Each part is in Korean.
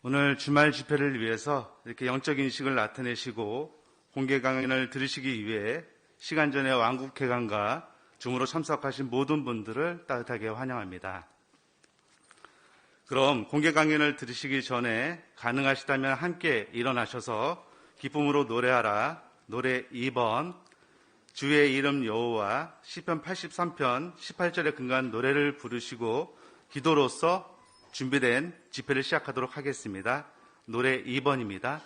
오늘 주말 집회를 위해서 이렇게 영적 인식을 나타내시고 공개 강연을 들으시기 위해 시간 전에 왕국회관과 줌으로 참석하신 모든 분들을 따뜻하게 환영합니다. 그럼 공개 강연을 들으시기 전에 가능하시다면 함께 일어나셔서 기쁨으로 노래하라 노래 2번 주의 이름 여호와 시편 83편 18절에 근거한 노래를 부르시고 기도로서 준비된 집회를 시작하도록 하겠습니다. 노래 2번입니다.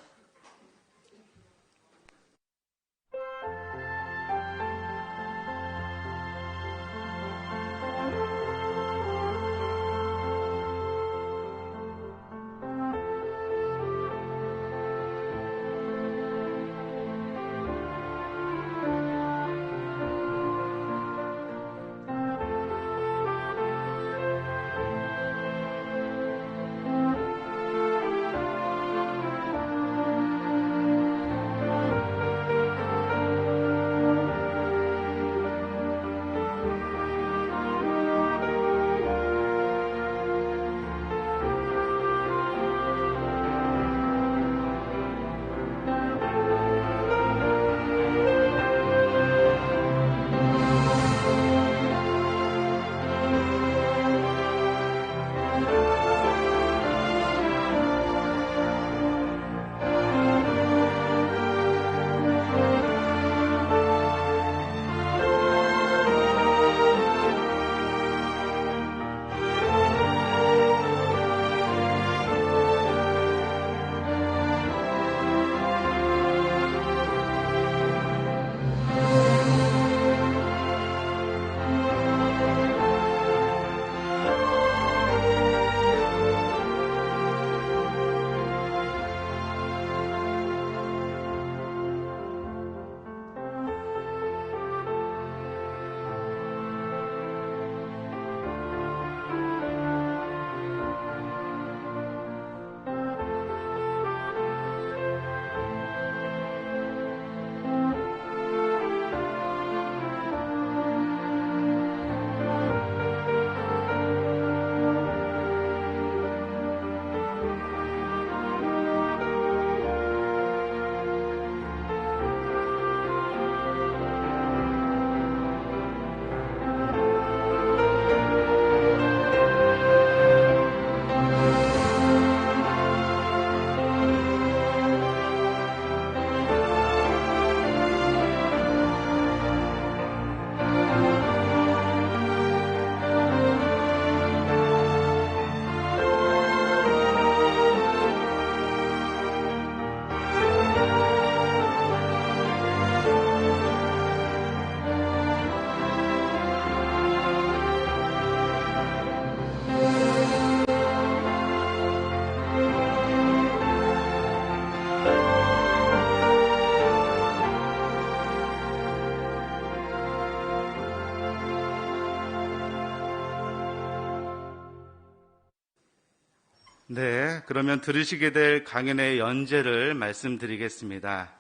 네, 그러면 들으시게 될 강연의 연제를 말씀드리겠습니다.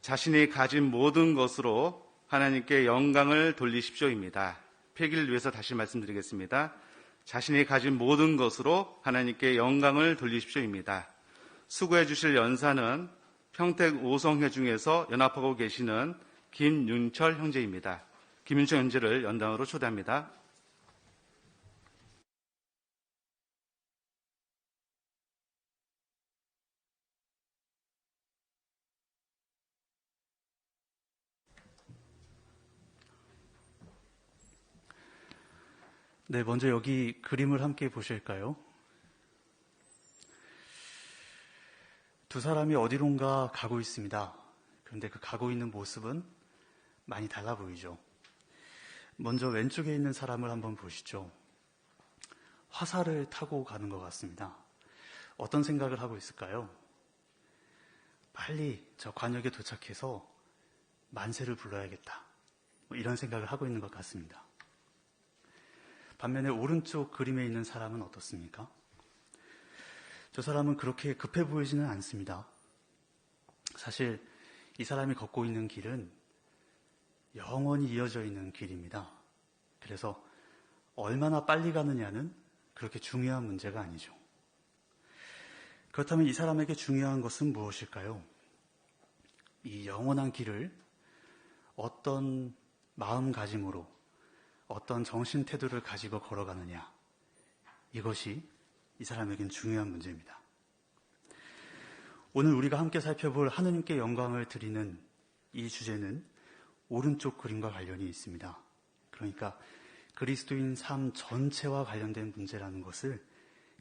자신이 가진 모든 것으로 하나님께 영광을 돌리십시오입니다. 폐기를 위해서 다시 말씀드리겠습니다. 자신이 가진 모든 것으로 하나님께 영광을 돌리십시오입니다. 수고해 주실 연사는 평택 오성회 중에서 연합하고 계시는 김윤철 형제입니다. 김윤철 형제를 연당으로 초대합니다. 네, 먼저 여기 그림을 함께 보실까요? 두 사람이 어디론가 가고 있습니다. 그런데 그 가고 있는 모습은 많이 달라 보이죠. 먼저 왼쪽에 있는 사람을 한번 보시죠. 화살을 타고 가는 것 같습니다. 어떤 생각을 하고 있을까요? 빨리 저 관역에 도착해서 만세를 불러야겠다. 이런 생각을 하고 있는 것 같습니다. 반면에 오른쪽 그림에 있는 사람은 어떻습니까? 저 사람은 그렇게 급해 보이지는 않습니다. 사실 이 사람이 걷고 있는 길은 영원히 이어져 있는 길입니다. 그래서 얼마나 빨리 가느냐는 그렇게 중요한 문제가 아니죠. 그렇다면 이 사람에게 중요한 것은 무엇일까요? 이 영원한 길을 어떤 마음가짐으로, 어떤 정신 태도를 가지고 걸어가느냐, 이것이 이 사람에겐 중요한 문제입니다. 오늘 우리가 함께 살펴볼 하느님께 영광을 드리는 이 주제는 오른쪽 그림과 관련이 있습니다. 그러니까 그리스도인 삶 전체와 관련된 문제라는 것을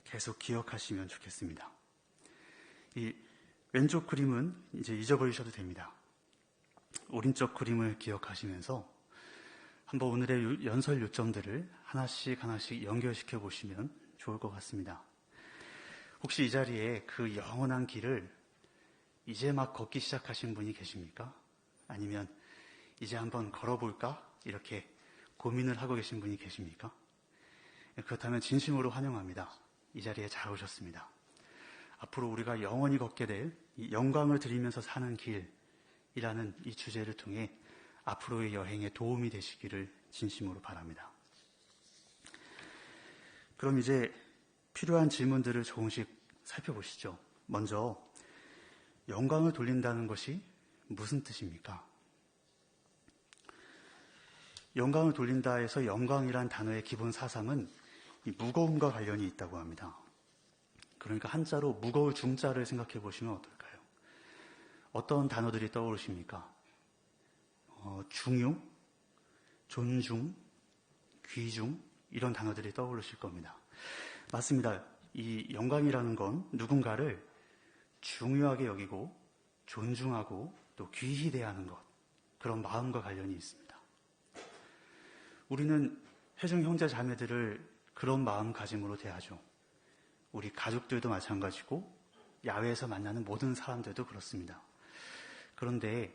계속 기억하시면 좋겠습니다. 이 왼쪽 그림은 이제 잊어버리셔도 됩니다. 오른쪽 그림을 기억하시면서 한번 오늘의 연설 요점들을 하나씩 연결시켜 보시면 좋을 것 같습니다. 혹시 이 자리에 그 영원한 길을 이제 막 걷기 시작하신 분이 계십니까? 아니면 이제 한번 걸어볼까? 이렇게 고민을 하고 계신 분이 계십니까? 그렇다면 진심으로 환영합니다. 이 자리에 잘 오셨습니다. 앞으로 우리가 영원히 걷게 될 이 영광을 드리면서 사는 길이라는 이 주제를 통해 앞으로의 여행에 도움이 되시기를 진심으로 바랍니다. 그럼 이제 필요한 질문들을 조금씩 살펴보시죠. 먼저 영광을 돌린다는 것이 무슨 뜻입니까? 영광을 돌린다 해서 영광이란 단어의 기본 사상은 이 무거움과 관련이 있다고 합니다. 그러니까 한자로 무거울 중자를 생각해 보시면 어떨까요? 어떤 단어들이 떠오르십니까? 중용, 존중, 귀중 이런 단어들이 떠오르실 겁니다. 맞습니다. 이 영광이라는 건 누군가를 중요하게 여기고 존중하고 또 귀히 대하는 것, 그런 마음과 관련이 있습니다. 우리는 회중 형제 자매들을 그런 마음가짐으로 대하죠. 우리 가족들도 마찬가지고 야외에서 만나는 모든 사람들도 그렇습니다. 그런데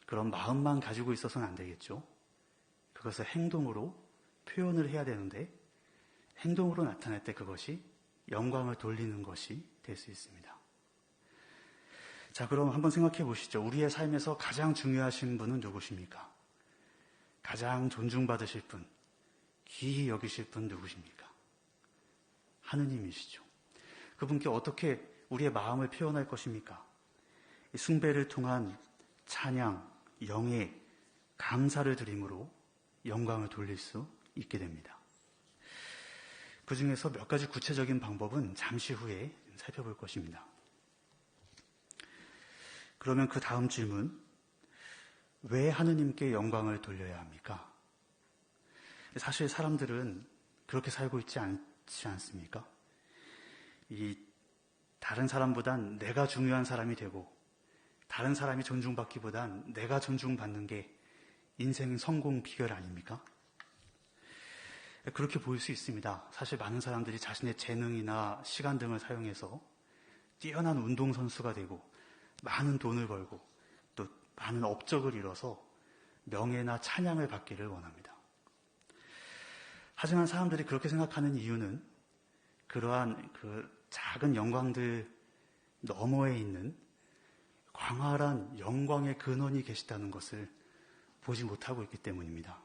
그런 마음만 가지고 있어서는 안 되겠죠. 그것을 행동으로 표현을 해야 되는데 행동으로 나타날 때 그것이 영광을 돌리는 것이 될 수 있습니다. 자, 그럼 한번 생각해 보시죠. 우리의 삶에서 가장 중요하신 분은 누구십니까? 가장 존중받으실 분, 귀히 여기실 분 누구십니까? 하느님이시죠. 그분께 어떻게 우리의 마음을 표현할 것입니까? 숭배를 통한 찬양, 영예, 감사를 드림으로 영광을 돌릴 수 있게 됩니다. 그 중에서 몇 가지 구체적인 방법은 잠시 후에 살펴볼 것입니다. 그러면 그 다음 질문, 왜 하느님께 영광을 돌려야 합니까? 사실 사람들은 그렇게 살고 있지 않지 않습니까? 다른 사람보단 내가 중요한 사람이 되고 다른 사람이 존중받기보단 내가 존중받는 게 인생 성공 비결 아닙니까? 그렇게 보일 수 있습니다. 사실 많은 사람들이 자신의 재능이나 시간 등을 사용해서 뛰어난 운동선수가 되고 많은 돈을 벌고 또 많은 업적을 이뤄서 명예나 찬양을 받기를 원합니다. 하지만 사람들이 그렇게 생각하는 이유는 그러한 그 작은 영광들 너머에 있는 광활한 영광의 근원이 계시다는 것을 보지 못하고 있기 때문입니다.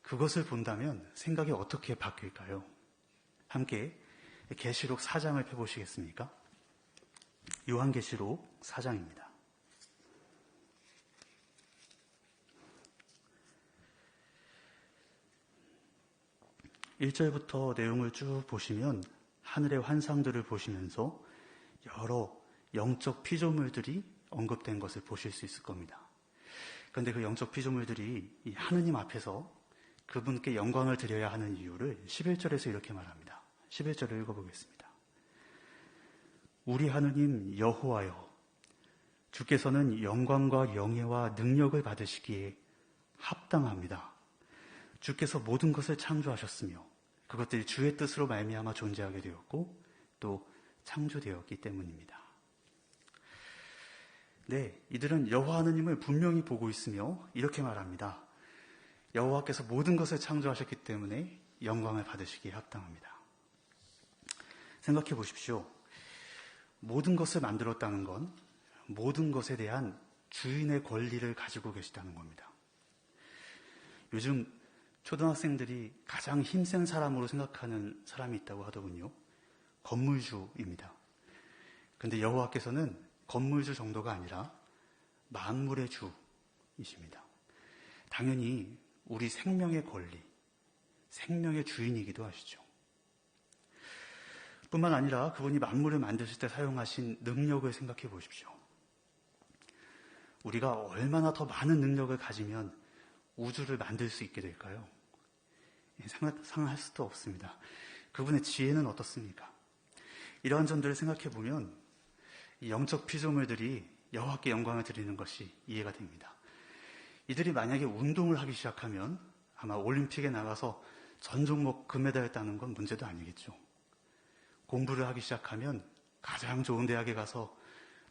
그것을 본다면 생각이 어떻게 바뀔까요? 함께 계시록 4장을 펴보시겠습니까? 요한계시록 4장입니다. 1절부터 내용을 쭉 보시면 하늘의 환상들을 보시면서 여러 영적 피조물들이 언급된 것을 보실 수 있을 겁니다. 그런데 그 영적 피조물들이 이 하느님 앞에서 그분께 영광을 드려야 하는 이유를 11절에서 이렇게 말합니다. 11절을 읽어보겠습니다. 우리 하느님 여호와여, 주께서는 영광과 영예와 능력을 받으시기에 합당합니다. 주께서 모든 것을 창조하셨으며 그것들이 주의 뜻으로 말미암아 존재하게 되었고 또 창조되었기 때문입니다. 네, 이들은 여호와 하느님을 분명히 보고 있으며 이렇게 말합니다. 여호와께서 모든 것을 창조하셨기 때문에 영광을 받으시기에 합당합니다. 생각해 보십시오. 모든 것을 만들었다는 건 모든 것에 대한 주인의 권리를 가지고 계시다는 겁니다. 요즘 초등학생들이 가장 힘센 사람으로 생각하는 사람이 있다고 하더군요. 건물주입니다. 근데 여호와께서는 건물주 정도가 아니라 만물의 주이십니다. 당연히 우리 생명의 권리, 생명의 주인이기도 하시죠. 뿐만 아니라 그분이 만물을 만드실 때 사용하신 능력을 생각해 보십시오. 우리가 얼마나 더 많은 능력을 가지면 우주를 만들 수 있게 될까요? 상상할 수도 없습니다. 그분의 지혜는 어떻습니까? 이러한 점들을 생각해 보면 이 영적 피조물들이 여호와께 영광을 드리는 것이 이해가 됩니다. 이들이 만약에 운동을 하기 시작하면 아마 올림픽에 나가서 전 종목 금메달 따는 건 문제도 아니겠죠. 공부를 하기 시작하면 가장 좋은 대학에 가서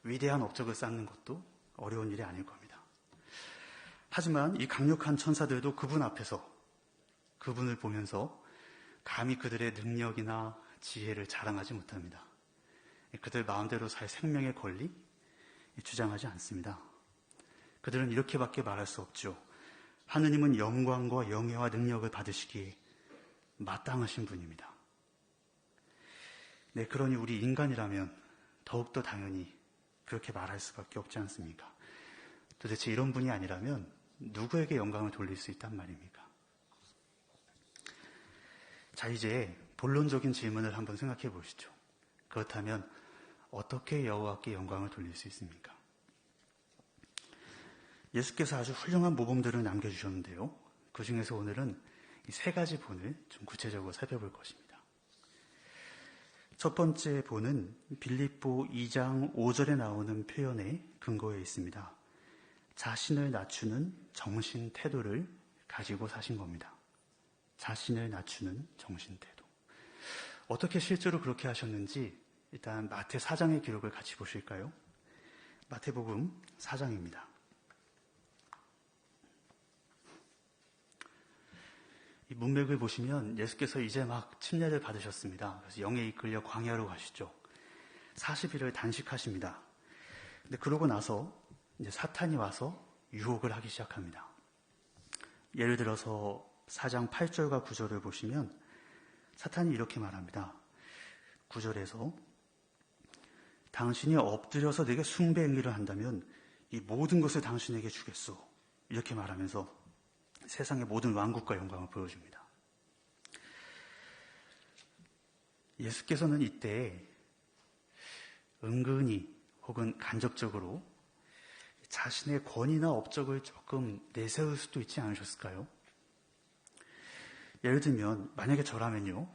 위대한 업적을 쌓는 것도 어려운 일이 아닐 겁니다. 하지만 이 강력한 천사들도 그분 앞에서 그분을 보면서 감히 그들의 능력이나 지혜를 자랑하지 못합니다. 그들 마음대로 살 생명의 권리 주장하지 않습니다. 그들은 이렇게밖에 말할 수 없죠. 하느님은 영광과 영예와 능력을 받으시기에 마땅하신 분입니다. 네, 그러니 우리 인간이라면 더욱더 당연히 그렇게 말할 수밖에 없지 않습니까? 도대체 이런 분이 아니라면 누구에게 영광을 돌릴 수 있단 말입니까? 자, 이제 본론적인 질문을 한번 생각해 보시죠. 그렇다면 어떻게 여호와께 영광을 돌릴 수 있습니까? 예수께서 아주 훌륭한 모범들을 남겨주셨는데요. 그 중에서 오늘은 이 세 가지 본을 좀 구체적으로 살펴볼 것입니다. 첫 번째 본은 빌립보 2장 5절에 나오는 표현에 근거해 있습니다. 자신을 낮추는 정신 태도를 가지고 사신 겁니다. 자신을 낮추는 정신 태도. 어떻게 실제로 그렇게 하셨는지 일단 마태 4장의 기록을 같이 보실까요? 마태복음 4장입니다. 이 문맥을 보시면 예수께서 이제 막 침례를 받으셨습니다. 그래서 영에 이끌려 광야로 가시죠. 40일을 단식하십니다. 근데 그러고 나서 이제 사탄이 와서 유혹을 하기 시작합니다. 예를 들어서 4장 8절과 9절을 보시면 사탄이 이렇게 말합니다. 9절에서 당신이 엎드려서 내게 숭배 행위를 한다면 이 모든 것을 당신에게 주겠소. 이렇게 말하면서 세상의 모든 왕국과 영광을 보여줍니다. 예수께서는 이때 은근히 혹은 간접적으로 자신의 권위나 업적을 조금 내세울 수도 있지 않으셨을까요? 예를 들면 만약에 저라면요.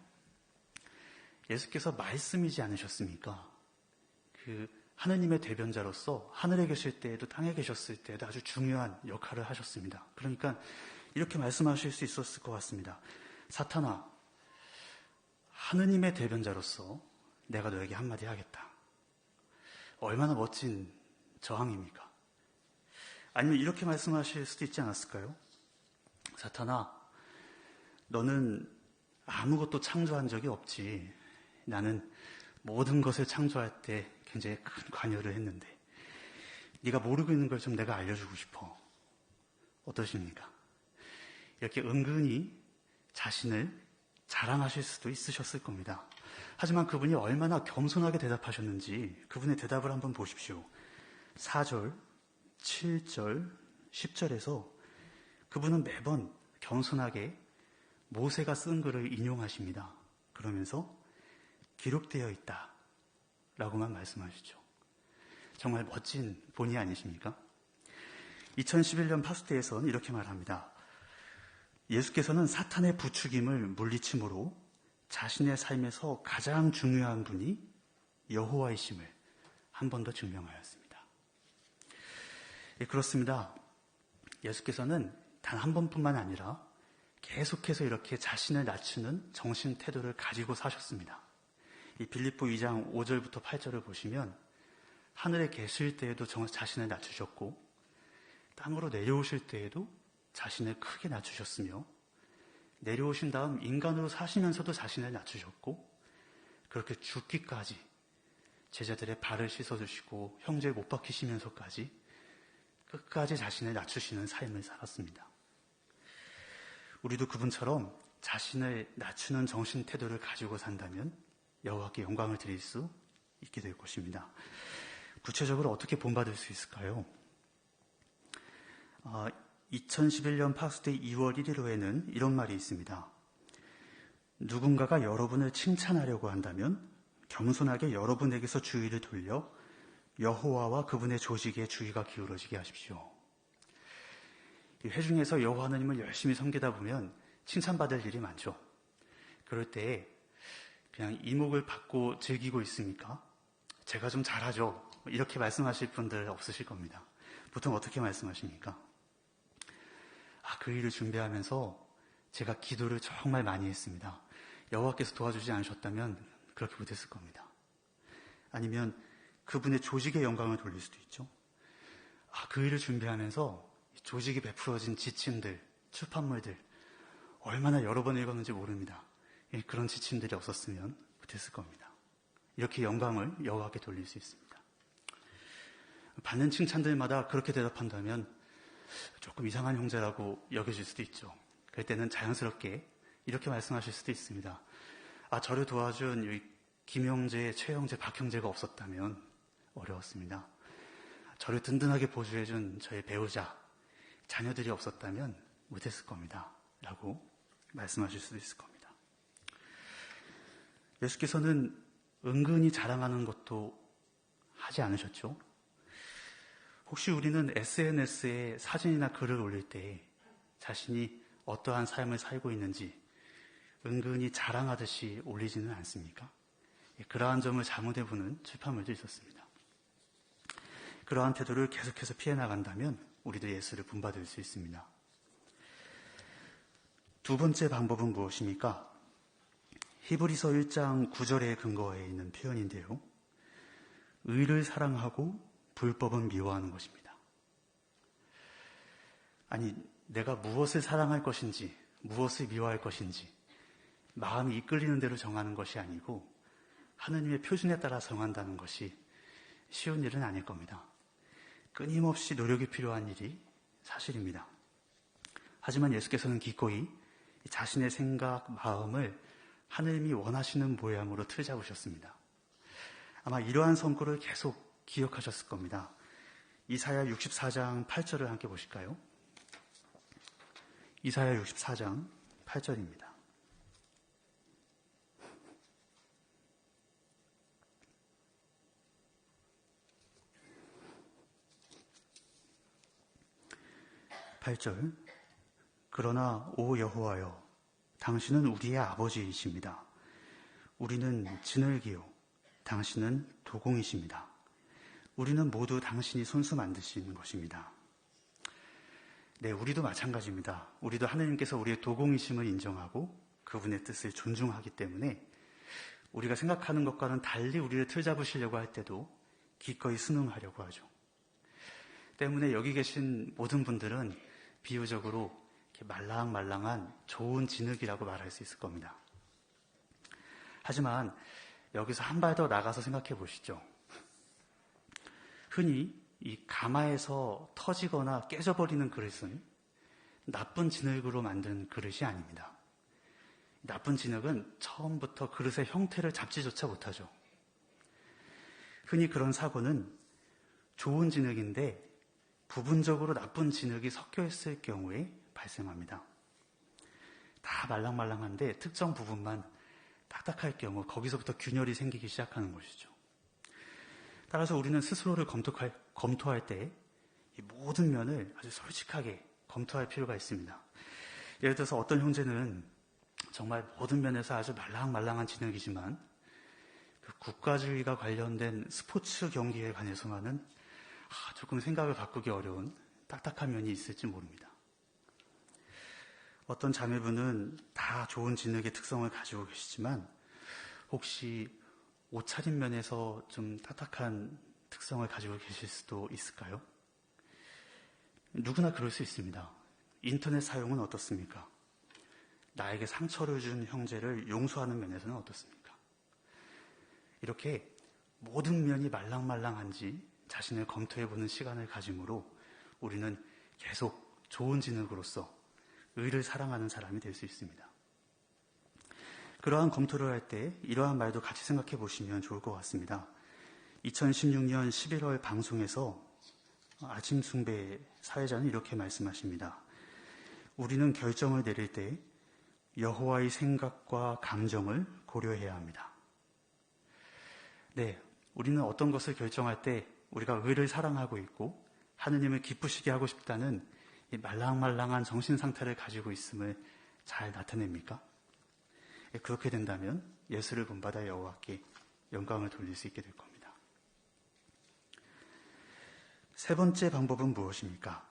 예수께서 말씀이지 않으셨습니까? 그 하느님의 대변자로서 하늘에 계실 때에도 땅에 계셨을 때에도 아주 중요한 역할을 하셨습니다. 그러니까 이렇게 말씀하실 수 있었을 것 같습니다. 사탄아, 하느님의 대변자로서 내가 너에게 한마디 하겠다. 얼마나 멋진 저항입니까? 아니면 이렇게 말씀하실 수도 있지 않았을까요? 사탄아, 너는 아무것도 창조한 적이 없지. 나는 모든 것을 창조할 때 굉장히 큰 관여를 했는데 네가 모르고 있는 걸 좀 내가 알려주고 싶어. 어떠십니까? 이렇게 은근히 자신을 자랑하실 수도 있으셨을 겁니다. 하지만 그분이 얼마나 겸손하게 대답하셨는지 그분의 대답을 한번 보십시오. 4절, 7절, 10절에서 그분은 매번 겸손하게 모세가 쓴 글을 인용하십니다. 그러면서 기록되어 있다 라고만 말씀하시죠. 정말 멋진 본의 아니십니까? 2011년 파스테에서는 이렇게 말합니다. 예수께서는 사탄의 부추김을 물리침으로 자신의 삶에서 가장 중요한 분이 여호와이심을 한 번 더 증명하였습니다. 예, 그렇습니다. 예수께서는 단 한 번뿐만 아니라 계속해서 이렇게 자신을 낮추는 정신 태도를 가지고 사셨습니다. 이 빌립보 2장 5절부터 8절을 보시면 하늘에 계실 때에도 자신을 낮추셨고 땅으로 내려오실 때에도 자신을 크게 낮추셨으며 내려오신 다음 인간으로 사시면서도 자신을 낮추셨고 그렇게 죽기까지 제자들의 발을 씻어주시고 형제에 못 박히시면서까지 끝까지 자신을 낮추시는 삶을 살았습니다. 우리도 그분처럼 자신을 낮추는 정신 태도를 가지고 산다면 여호와께 영광을 드릴 수 있게 될 것입니다. 구체적으로 어떻게 본받을 수 있을까요? 2011년 파스데이 2월 1일호에는 이런 말이 있습니다. 누군가가 여러분을 칭찬하려고 한다면 겸손하게 여러분에게서 주의를 돌려 여호와와 그분의 조직에 주의가 기울어지게 하십시오. 이 회중에서 여호와 하나님을 열심히 섬기다 보면 칭찬받을 일이 많죠. 그럴 때 그냥 이목을 받고 즐기고 있습니까? 제가 좀 잘하죠. 이렇게 말씀하실 분들 없으실 겁니다. 보통 어떻게 말씀하십니까? 그 일을 준비하면서 제가 기도를 정말 많이 했습니다. 여호와께서 도와주지 않으셨다면 그렇게 못했을 겁니다. 아니면 그분의 조직의 영광을 돌릴 수도 있죠. 그 일을 준비하면서 조직이 베풀어진 지침들, 출판물들 얼마나 여러 번 읽었는지 모릅니다. 그런 지침들이 없었으면 못했을 겁니다. 이렇게 영광을 여호와께 돌릴 수 있습니다. 받는 칭찬들마다 그렇게 대답한다면 조금 이상한 형제라고 여겨질 수도 있죠. 그럴 때는 자연스럽게 이렇게 말씀하실 수도 있습니다. 저를 도와준 김형제, 최형제, 박형제가 없었다면 어려웠습니다. 저를 든든하게 보조해준 저의 배우자, 자녀들이 없었다면 못했을 겁니다. 라고 말씀하실 수도 있을 겁니다. 예수께서는 은근히 자랑하는 것도 하지 않으셨죠? 혹시 우리는 SNS에 사진이나 글을 올릴 때 자신이 어떠한 삶을 살고 있는지 은근히 자랑하듯이 올리지는 않습니까? 그러한 점을 잘못해보는 출판물도 있었습니다. 그러한 태도를 계속해서 피해 나간다면 우리도 예수를 본받을 수 있습니다. 두 번째 방법은 무엇입니까? 히브리서 1장 9절에 근거해 있는 표현인데요. 의를 사랑하고 불법은 미워하는 것입니다. 아니, 내가 무엇을 사랑할 것인지, 무엇을 미워할 것인지 마음이 이끌리는 대로 정하는 것이 아니고 하느님의 표준에 따라 정한다는 것이 쉬운 일은 아닐 겁니다. 끊임없이 노력이 필요한 일이 사실입니다. 하지만 예수께서는 기꺼이 자신의 생각, 마음을 하느님이 원하시는 모양으로 틀잡으셨습니다. 아마 이러한 선고를 계속 기억하셨을 겁니다. 이사야 64장 8절을 함께 보실까요? 이사야 64장 8절입니다. 그러나 오 여호와여, 당신은 우리의 아버지이십니다. 우리는 진흙이요, 당신은 도공이십니다. 우리는 모두 당신이 손수 만드신 것입니다. 네, 우리도 마찬가지입니다. 우리도 하나님께서 우리의 도공이심을 인정하고 그분의 뜻을 존중하기 때문에 우리가 생각하는 것과는 달리 우리를 틀잡으시려고 할 때도 기꺼이 순응하려고 하죠. 때문에 여기 계신 모든 분들은 비유적으로 이렇게 말랑말랑한 좋은 진흙이라고 말할 수 있을 겁니다. 하지만 여기서 한 발 더 나가서 생각해 보시죠. 흔히 이 가마에서 터지거나 깨져버리는 그릇은 나쁜 진흙으로 만든 그릇이 아닙니다. 나쁜 진흙은 처음부터 그릇의 형태를 잡지조차 못하죠. 흔히 그런 사고는 좋은 진흙인데 부분적으로 나쁜 진흙이 섞여 있을 경우에 발생합니다. 다 말랑말랑한데 특정 부분만 딱딱할 경우 거기서부터 균열이 생기기 시작하는 것이죠. 따라서 우리는 스스로를 검토할 때 이 모든 면을 아주 솔직하게 검토할 필요가 있습니다. 예를 들어서 어떤 형제는 정말 모든 면에서 아주 말랑말랑한 진흙이지만 그 국가주의가 관련된 스포츠 경기에 관해서만은 조금 생각을 바꾸기 어려운 딱딱한 면이 있을지 모릅니다. 어떤 자매분은 다 좋은 진흙의 특성을 가지고 계시지만 혹시 옷차림 면에서 좀 딱딱한 특성을 가지고 계실 수도 있을까요? 누구나 그럴 수 있습니다. 인터넷 사용은 어떻습니까? 나에게 상처를 준 형제를 용서하는 면에서는 어떻습니까? 이렇게 모든 면이 말랑말랑한지 자신을 검토해보는 시간을 가짐으로 우리는 계속 좋은 진흙으로서 의를 사랑하는 사람이 될 수 있습니다. 그러한 검토를 할 때 이러한 말도 같이 생각해 보시면 좋을 것 같습니다. 2016년 11월 방송에서 아침 숭배 사회자는 이렇게 말씀하십니다. 우리는 결정을 내릴 때 여호와의 생각과 감정을 고려해야 합니다. 네, 우리는 어떤 것을 결정할 때 우리가 의를 사랑하고 있고 하느님을 기쁘시게 하고 싶다는 이 말랑말랑한 정신 상태를 가지고 있음을 잘 나타냅니까? 그렇게 된다면 예수를 본받아 여호와께 영광을 돌릴 수 있게 될 겁니다. 세 번째 방법은 무엇입니까?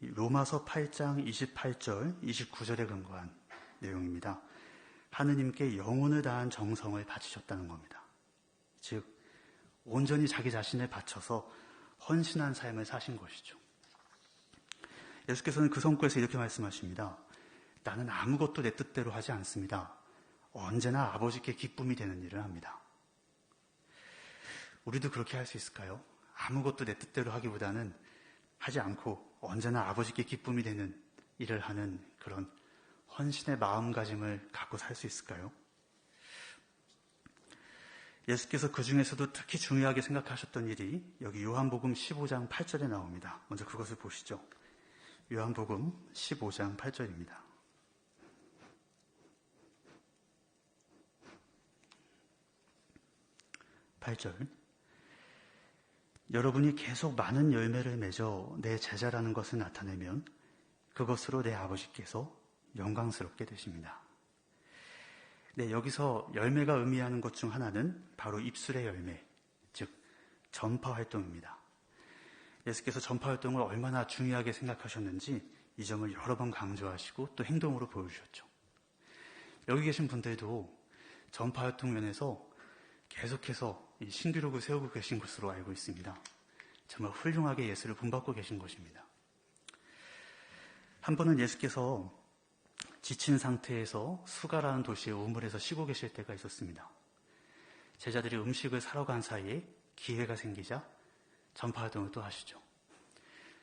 로마서 8장 28절, 29절에 근거한 내용입니다. 하느님께 영혼을 다한 정성을 바치셨다는 겁니다. 즉, 온전히 자기 자신을 바쳐서 헌신한 삶을 사신 것이죠. 예수께서는 그 성구에서 이렇게 말씀하십니다. 나는 아무것도 내 뜻대로 하지 않습니다. 언제나 아버지께 기쁨이 되는 일을 합니다. 우리도 그렇게 할 수 있을까요? 아무것도 내 뜻대로 하기보다는 하지 않고 언제나 아버지께 기쁨이 되는 일을 하는 그런 헌신의 마음가짐을 갖고 살 수 있을까요? 예수께서 그 중에서도 특히 중요하게 생각하셨던 일이 여기 요한복음 15장 8절에 나옵니다. 먼저 그것을 보시죠. 요한복음 15장 8절입니다. 여러분이 계속 많은 열매를 맺어 내 제자라는 것을 나타내면 그것으로 내 아버지께서 영광스럽게 되십니다. 네, 여기서 열매가 의미하는 것 중 하나는 바로 입술의 열매, 즉 전파 활동입니다. 예수께서 전파 활동을 얼마나 중요하게 생각하셨는지 이 점을 여러 번 강조하시고 또 행동으로 보여주셨죠. 여기 계신 분들도 전파 활동 면에서 계속해서 이 신기록을 세우고 계신 것으로 알고 있습니다. 정말 훌륭하게 예수를 본받고 계신 것입니다. 한 번은 예수께서 지친 상태에서 수가라는 도시의 우물에서 쉬고 계실 때가 있었습니다. 제자들이 음식을 사러 간 사이에 기회가 생기자 전파활동을 또 하시죠.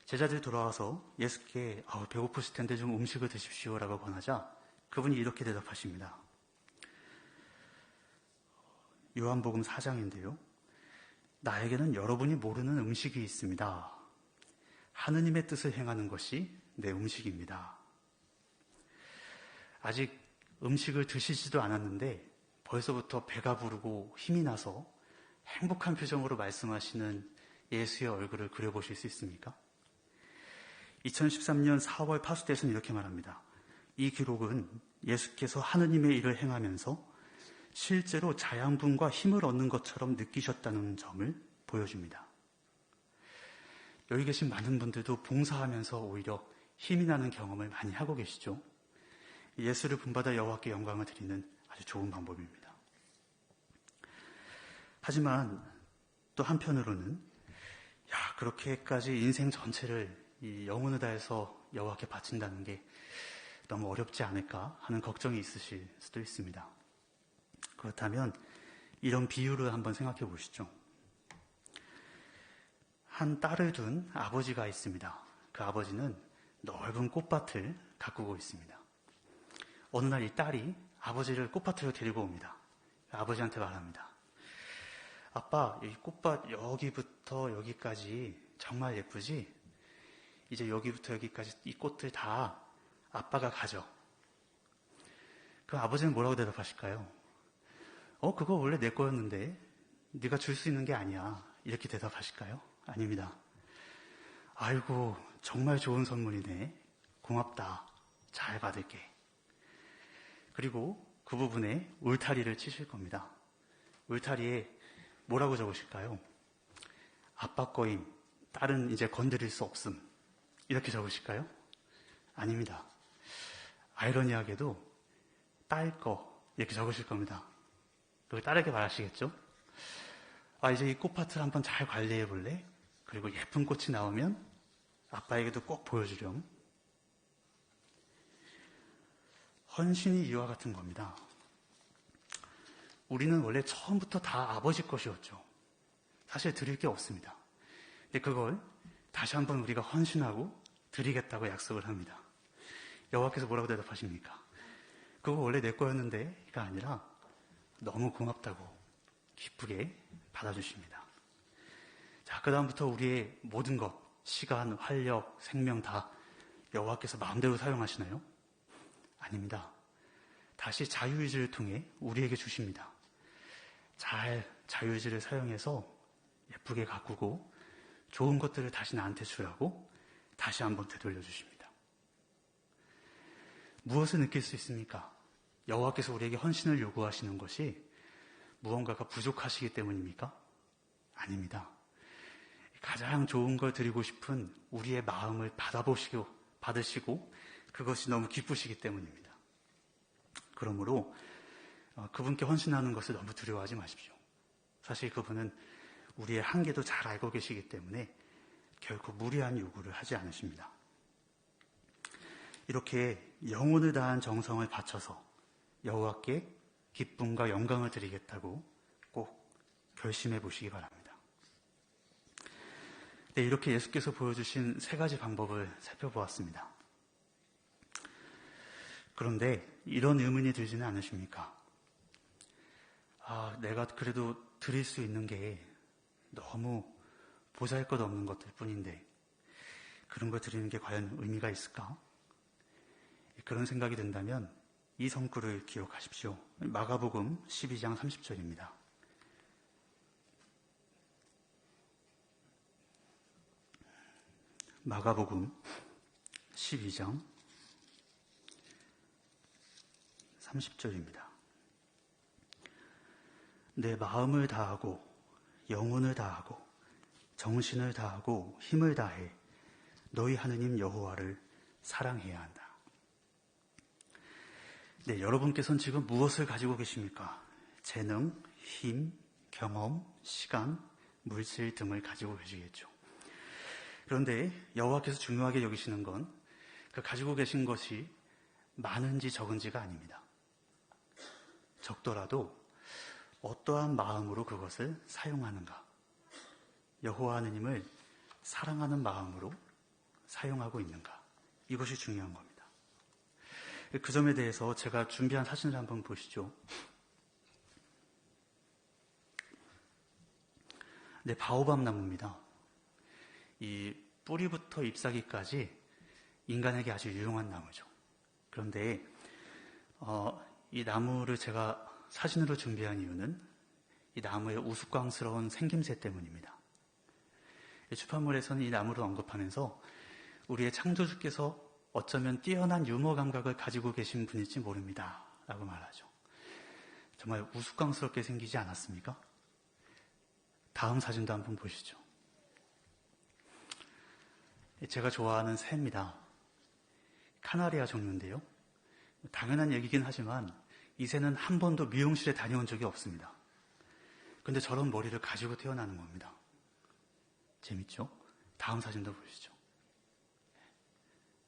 제자들이 돌아와서 예수께 배고프실 텐데 좀 음식을 드십시오라고 권하자 그분이 이렇게 대답하십니다. 요한복음 4장인데요. 나에게는 여러분이 모르는 음식이 있습니다. 하느님의 뜻을 행하는 것이 내 음식입니다. 아직 음식을 드시지도 않았는데 벌써부터 배가 부르고 힘이 나서 행복한 표정으로 말씀하시는 예수의 얼굴을 그려보실 수 있습니까? 2013년 4월 파수대에서는 이렇게 말합니다. 이 기록은 예수께서 하느님의 일을 행하면서 실제로 자양분과 힘을 얻는 것처럼 느끼셨다는 점을 보여줍니다. 여기 계신 많은 분들도 봉사하면서 오히려 힘이 나는 경험을 많이 하고 계시죠. 예수를 본받아 여호와께 영광을 드리는 아주 좋은 방법입니다. 하지만 또 한편으로는 그렇게까지 인생 전체를 이 영혼을 다해서 여호와께 바친다는 게 너무 어렵지 않을까 하는 걱정이 있으실 수도 있습니다. 그렇다면 이런 비유를 한번 생각해 보시죠. 한 딸을 둔 아버지가 있습니다. 그 아버지는 넓은 꽃밭을 가꾸고 있습니다. 어느 날 이 딸이 아버지를 꽃밭으로 데리고 옵니다. 아버지한테 말합니다. 아빠, 이 꽃밭 여기부터 여기까지 정말 예쁘지? 이제 여기부터 여기까지 이 꽃들 다 아빠가 가져. 그 아버지는 뭐라고 대답하실까요? 그거 원래 내 거였는데 네가 줄 수 있는 게 아니야. 이렇게 대답하실까요? 아닙니다. 아이고, 정말 좋은 선물이네. 고맙다. 잘 받을게. 그리고 그 부분에 울타리를 치실 겁니다. 울타리에 뭐라고 적으실까요? 아빠 거임, 딸은 이제 건드릴 수 없음. 이렇게 적으실까요? 아닙니다. 아이러니하게도 딸 거 이렇게 적으실 겁니다. 그걸 딸에게 말하시겠죠? 이제 이 꽃밭을 한번 잘 관리해 볼래? 그리고 예쁜 꽃이 나오면 아빠에게도 꼭 보여주렴. 헌신이 이와 같은 겁니다. 우리는 원래 처음부터 다 아버지 것이었죠. 사실 드릴 게 없습니다. 근데 그걸 다시 한번 우리가 헌신하고 드리겠다고 약속을 합니다. 여호와께서 뭐라고 대답하십니까? 그거 원래 내 거였는데가 아니라 너무 고맙다고 기쁘게 받아주십니다. 자, 그 다음부터 우리의 모든 것, 시간, 활력, 생명 다 여호와께서 마음대로 사용하시나요? 아닙니다. 다시 자유의지를 통해 우리에게 주십니다. 잘 자유의지를 사용해서 예쁘게 가꾸고 좋은 것들을 다시 나한테 주라고 다시 한번 되돌려 주십니다. 무엇을 느낄 수 있습니까? 여호와께서 우리에게 헌신을 요구하시는 것이 무언가가 부족하시기 때문입니까? 아닙니다. 가장 좋은 걸 드리고 싶은 우리의 마음을 받으시고 그것이 너무 기쁘시기 때문입니다. 그러므로 그분께 헌신하는 것을 너무 두려워하지 마십시오. 사실 그분은 우리의 한계도 잘 알고 계시기 때문에 결코 무리한 요구를 하지 않으십니다. 이렇게 영혼을 다한 정성을 바쳐서 여호와께 기쁨과 영광을 드리겠다고 꼭 결심해 보시기 바랍니다. 네, 이렇게 예수께서 보여주신 세 가지 방법을 살펴보았습니다. 그런데 이런 의문이 들지는 않으십니까? 내가 그래도 드릴 수 있는 게 너무 보잘것없는 것들 뿐인데 그런 걸 드리는 게 과연 의미가 있을까? 그런 생각이 든다면 이 성구를 기억하십시오. 마가복음 12장 30절입니다. 마가복음 12장 30절입니다. 내 마음을 다하고 영혼을 다하고 정신을 다하고 힘을 다해 너희 하느님 여호와를 사랑해야 한다. 네, 여러분께서는 지금 무엇을 가지고 계십니까? 재능, 힘, 경험, 시간, 물질 등을 가지고 계시겠죠. 그런데 여호와께서 중요하게 여기시는 건 그 가지고 계신 것이 많은지 적은지가 아닙니다. 적더라도 어떠한 마음으로 그것을 사용하는가, 여호와 하느님을 사랑하는 마음으로 사용하고 있는가, 이것이 중요한 겁니다. 그 점에 대해서 제가 준비한 사진을 한번 보시죠. 네, 바오밥 나무입니다. 이 뿌리부터 잎사귀까지 인간에게 아주 유용한 나무죠. 그런데 이 나무를 제가 사진으로 준비한 이유는 이 나무의 우스꽝스러운 생김새 때문입니다. 출판물에서는 이 나무를 언급하면서 우리의 창조주께서 어쩌면 뛰어난 유머 감각을 가지고 계신 분일지 모릅니다 라고 말하죠. 정말 우스꽝스럽게 생기지 않았습니까? 다음 사진도 한번 보시죠. 제가 좋아하는 새입니다. 카나리아 종류인데요. 당연한 얘기긴 하지만 이 새는 한 번도 미용실에 다녀온 적이 없습니다. 근데 저런 머리를 가지고 태어나는 겁니다. 재밌죠? 다음 사진도 보시죠.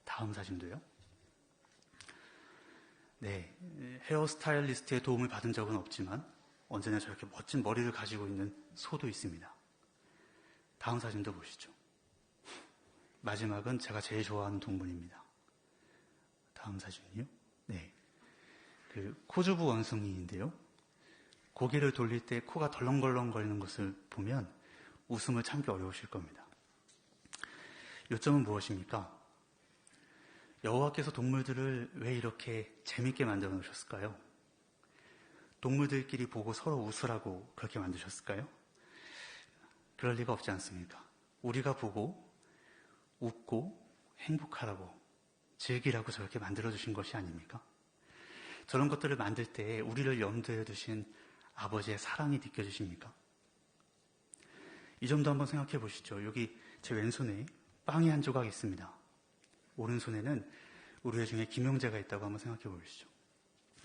다음 사진도요. 네, 헤어스타일리스트의 도움을 받은 적은 없지만 언제나 저렇게 멋진 머리를 가지고 있는 소도 있습니다. 다음 사진도 보시죠. 마지막은 제가 제일 좋아하는 동물입니다. 다음 사진이요. 네, 그 코주부 원숭이인데요. 고개를 돌릴 때 코가 덜렁덜렁 거리는 것을 보면 웃음을 참기 어려우실 겁니다. 요점은 무엇입니까? 여호와께서 동물들을 왜 이렇게 재밌게 만들어 놓으셨을까요? 동물들끼리 보고 서로 웃으라고 그렇게 만드셨을까요? 그럴 리가 없지 않습니까? 우리가 보고 웃고 행복하라고, 즐기라고 저렇게 만들어주신 것이 아닙니까? 저런 것들을 만들 때 우리를 염두에 두신 아버지의 사랑이 느껴지십니까? 이 점도 한번 생각해 보시죠. 여기 제 왼손에 빵이 한 조각 있습니다. 오른손에는 우리 중에 김용재가 있다고 한번 생각해 보시죠.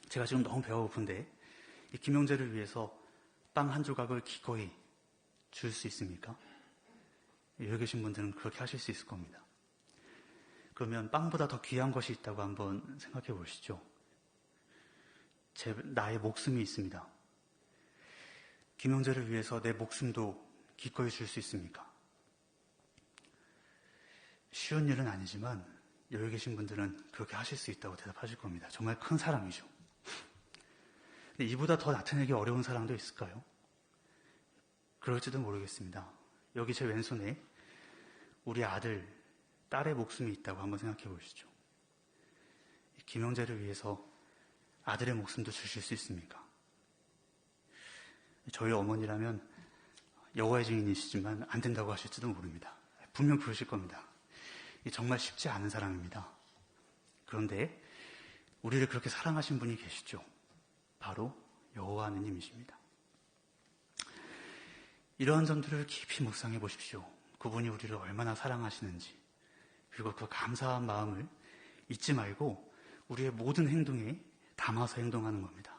제가 지금 너무 배가 고픈데 이 김용재를 위해서 빵 한 조각을 기꺼이 줄 수 있습니까? 여기 계신 분들은 그렇게 하실 수 있을 겁니다. 그러면 빵보다 더 귀한 것이 있다고 한번 생각해 보시죠. 나의 목숨이 있습니다. 김용재를 위해서 내 목숨도 기꺼이 줄 수 있습니까? 쉬운 일은 아니지만 여기 계신 분들은 그렇게 하실 수 있다고 대답하실 겁니다. 정말 큰 사랑이죠. 근데 이보다 더 나타내기 어려운 사랑도 있을까요? 그럴지도 모르겠습니다. 여기 제 왼손에 우리 아들, 딸의 목숨이 있다고 한번 생각해 보시죠. 김영재를 위해서 아들의 목숨도 주실 수 있습니까? 저희 어머니라면 여호와의 증인이시지만 안 된다고 하실지도 모릅니다. 분명 그러실 겁니다. 정말 쉽지 않은 사랑입니다. 그런데 우리를 그렇게 사랑하신 분이 계시죠. 바로 여호와 하느님이십니다. 이러한 점들을 깊이 묵상해 보십시오. 그분이 우리를 얼마나 사랑하시는지, 그리고 그 감사한 마음을 잊지 말고 우리의 모든 행동에 담아서 행동하는 겁니다.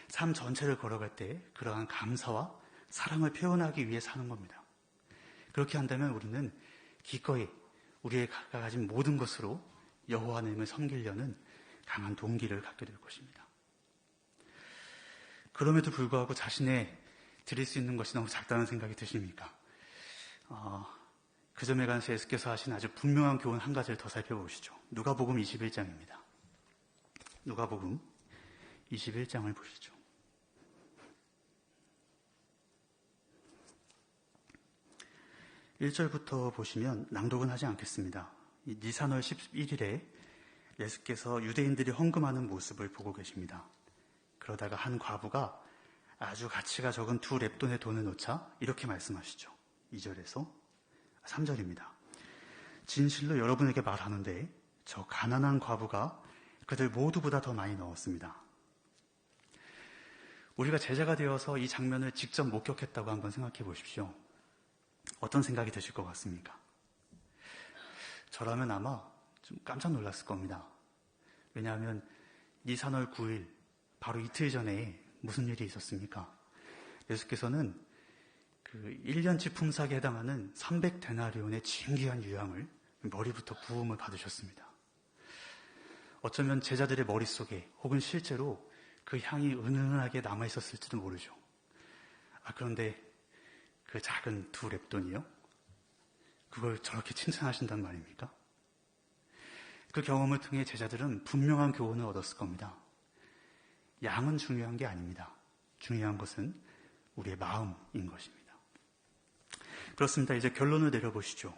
삶 전체를 걸어갈 때 그러한 감사와 사랑을 표현하기 위해 사는 겁니다. 그렇게 한다면 우리는 기꺼이 우리가 가진 모든 것으로 여호와 하나님을 섬기려는 강한 동기를 갖게 될 것입니다. 그럼에도 불구하고 자신의 드릴 수 있는 것이 너무 작다는 생각이 드십니까? 그 점에 관해서 예수께서 하신 아주 분명한 교훈 한 가지를 더 살펴보시죠. 누가복음 21장입니다. 누가복음 21장을 보시죠. 1절부터 보시면 낭독은 하지 않겠습니다. 니산월 11일에 예수께서 유대인들이 헌금하는 모습을 보고 계십니다. 그러다가 한 과부가 아주 가치가 적은 2렙돈의 돈을 놓자 이렇게 말씀하시죠. 2절에서 3절입니다. 진실로 여러분에게 말하는데 저 가난한 과부가 그들 모두보다 더 많이 넣었습니다. 우리가 제자가 되어서 이 장면을 직접 목격했다고 한번 생각해 보십시오. 어떤 생각이 드실 것 같습니까? 저라면 아마 좀 깜짝 놀랐을 겁니다. 왜냐하면 니산월 9일 바로 이틀 전에 무슨 일이 있었습니까? 예수께서는 그 1년치 품삯에 해당하는 300데나리온의 진귀한 유향을 머리부터 부음을 받으셨습니다. 어쩌면 제자들의 머릿속에 혹은 실제로 그 향이 은은하게 남아있었을지도 모르죠. 그런데 그 작은 2렙돈이요? 그걸 저렇게 칭찬하신단 말입니까? 그 경험을 통해 제자들은 분명한 교훈을 얻었을 겁니다. 양은 중요한 게 아닙니다. 중요한 것은 우리의 마음인 것입니다. 그렇습니다. 이제 결론을 내려보시죠.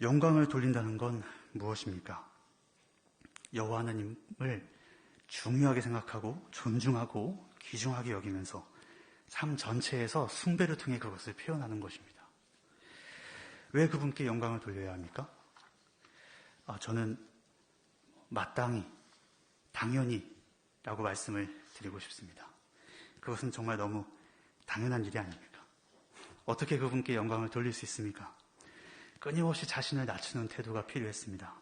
영광을 돌린다는 건 무엇입니까? 여호와 하나님을 중요하게 생각하고 존중하고 귀중하게 여기면서 삶 전체에서 숭배를 통해 그것을 표현하는 것입니다. 왜 그분께 영광을 돌려야 합니까? 저는 마땅히, 당연히 라고 말씀을 드리고 싶습니다. 그것은 정말 너무 당연한 일이 아닙니까? 어떻게 그분께 영광을 돌릴 수 있습니까? 끊임없이 자신을 낮추는 태도가 필요했습니다.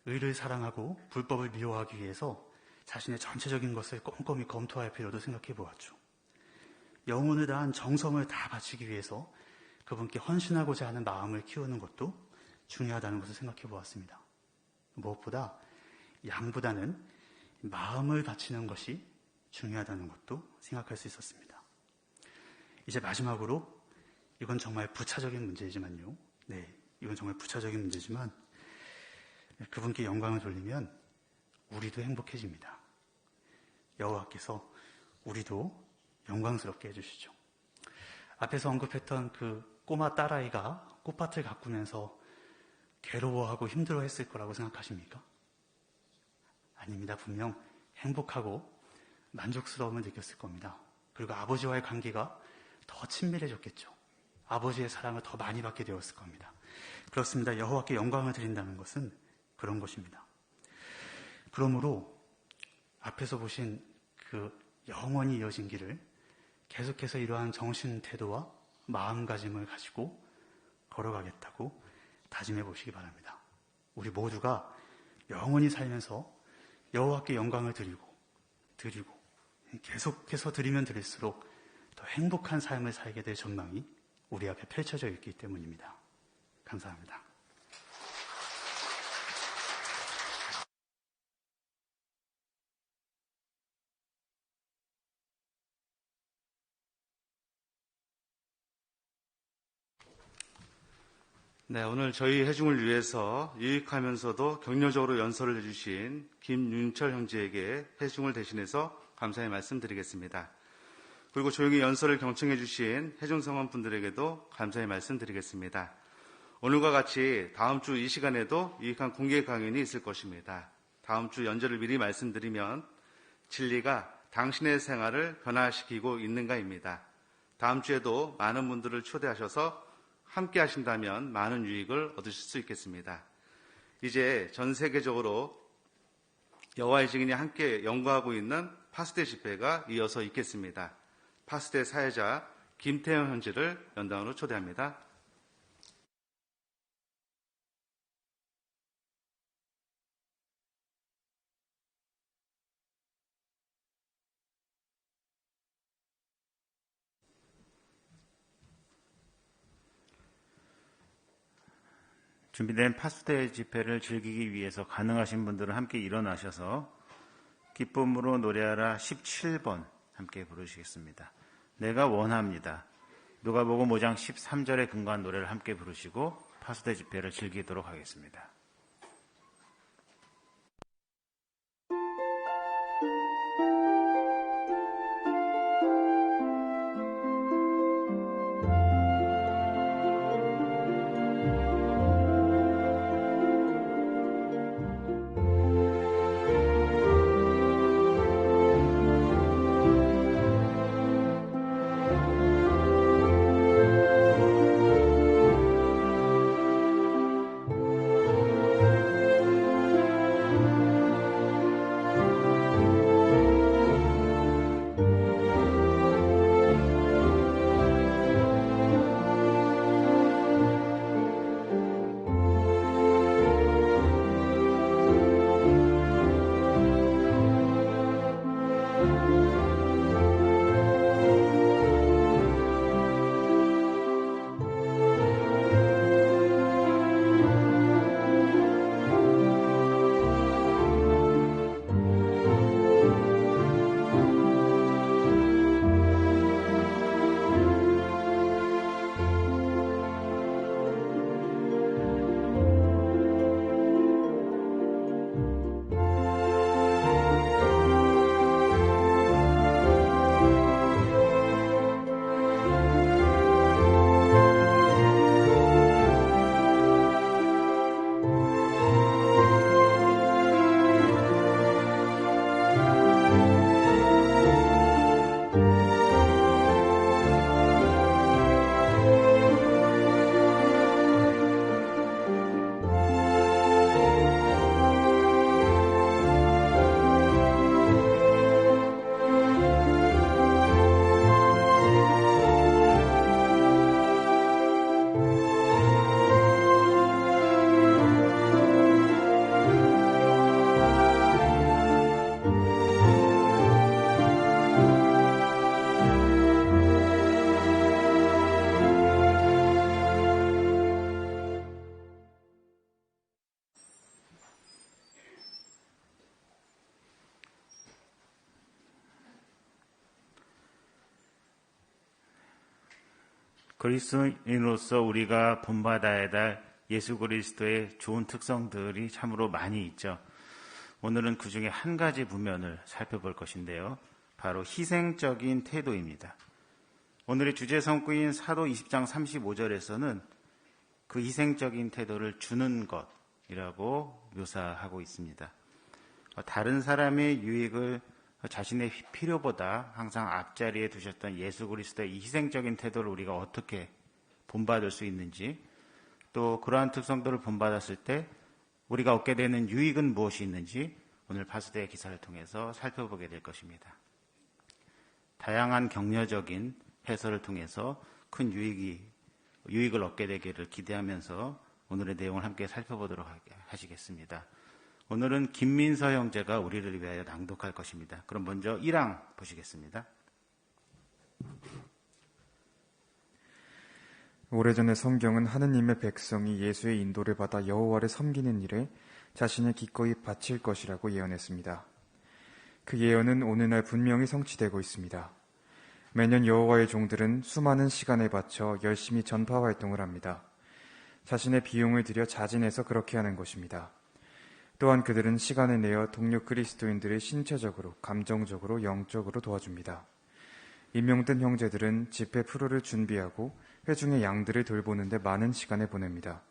의를 사랑하고 불법을 미워하기 위해서 자신의 전체적인 것을 꼼꼼히 검토할 필요도 생각해 보았죠. 영혼을 다한 정성을 다 바치기 위해서 그분께 헌신하고자 하는 마음을 키우는 것도 중요하다는 것을 생각해 보았습니다. 무엇보다 양보다는 마음을 바치는 것이 중요하다는 것도 생각할 수 있었습니다. 이제 마지막으로 이건 정말 부차적인 문제이지만요. 이건 정말 부차적인 문제지만 그분께 영광을 돌리면 우리도 행복해집니다. 여호와께서 우리도 영광스럽게 해주시죠. 앞에서 언급했던 그 꼬마 딸아이가 꽃밭을 가꾸면서 괴로워하고 힘들어했을 거라고 생각하십니까? 아닙니다. 분명 행복하고 만족스러움을 느꼈을 겁니다. 그리고 아버지와의 관계가 더 친밀해졌겠죠. 아버지의 사랑을 더 많이 받게 되었을 겁니다. 그렇습니다. 여호와께 영광을 드린다는 것은 그런 것입니다. 그러므로 앞에서 보신 그 영원히 이어진 길을 계속해서 이러한 정신 태도와 마음가짐을 가지고 걸어가겠다고 다짐해 보시기 바랍니다. 우리 모두가 영원히 살면서 여호와께 영광을 드리고 계속해서 드리면 드릴수록 더 행복한 삶을 살게 될 전망이 우리 앞에 펼쳐져 있기 때문입니다. 감사합니다. 네, 오늘 저희 회중을 위해서 유익하면서도 격려적으로 연설을 해주신 김윤철 형제에게 회중을 대신해서 감사의 말씀드리겠습니다. 그리고 조용히 연설을 경청해 주신 해중성원 분들에게도 감사의 말씀드리겠습니다. 오늘과 같이 다음 주 이 시간에도 유익한 공개 강연이 있을 것입니다. 다음 주 연절을 미리 말씀드리면 진리가 당신의 생활을 변화시키고 있는가입니다. 다음 주에도 많은 분들을 초대하셔서 함께 하신다면 많은 유익을 얻으실 수 있겠습니다. 이제 전 세계적으로 여호와의 증인이 함께 연구하고 있는 파수대 집회가 이어서 있겠습니다. 파수대 사회자 김태형 현지를 연당으로 초대합니다. 준비된 파수대 집회를 즐기기 위해서 가능하신 분들은 함께 일어나셔서 기쁨으로 노래하라 17번 함께 부르시겠습니다. 내가 원합니다. 누가복음 5장 13절에 근거한 노래를 함께 부르시고 파수대 집회를 즐기도록 하겠습니다. 그리스도인으로서 우리가 본받아야 할 예수 그리스도의 좋은 특성들이 참으로 많이 있죠. 오늘은 그 중에 한 가지 부면을 살펴볼 것인데요. 바로 희생적인 태도입니다. 오늘의 주제 성구인 사도 20장 35절에서는 그 희생적인 태도를 주는 것이라고 묘사하고 있습니다. 다른 사람의 유익을 자신의 필요보다 항상 앞자리에 두셨던 예수 그리스도의 이 희생적인 태도를 우리가 어떻게 본받을 수 있는지, 또 그러한 특성들을 본받았을 때 우리가 얻게 되는 유익은 무엇이 있는지 오늘 파수대의 기사를 통해서 살펴보게 될 것입니다. 다양한 격려적인 해설을 통해서 큰 유익을 얻게 되기를 기대하면서 오늘의 내용을 함께 살펴보도록 하시겠습니다. 오늘은 김민서 형제가 우리를 위하여 낭독할 것입니다. 그럼 먼저 1항 보시겠습니다. 오래전에 성경은 하느님의 백성이 예수의 인도를 받아 여호와를 섬기는 일에 자신을 기꺼이 바칠 것이라고 예언했습니다. 그 예언은 오늘날 분명히 성취되고 있습니다. 매년 여호와의 종들은 수많은 시간을 바쳐 열심히 전파 활동을 합니다. 자신의 비용을 들여 자진해서 그렇게 하는 것입니다. 또한 그들은 시간을 내어 동료 그리스도인들을 신체적으로, 감정적으로, 영적으로 도와줍니다. 임명된 형제들은 집회 프로를 준비하고 회중의 양들을 돌보는데 많은 시간을 보냅니다.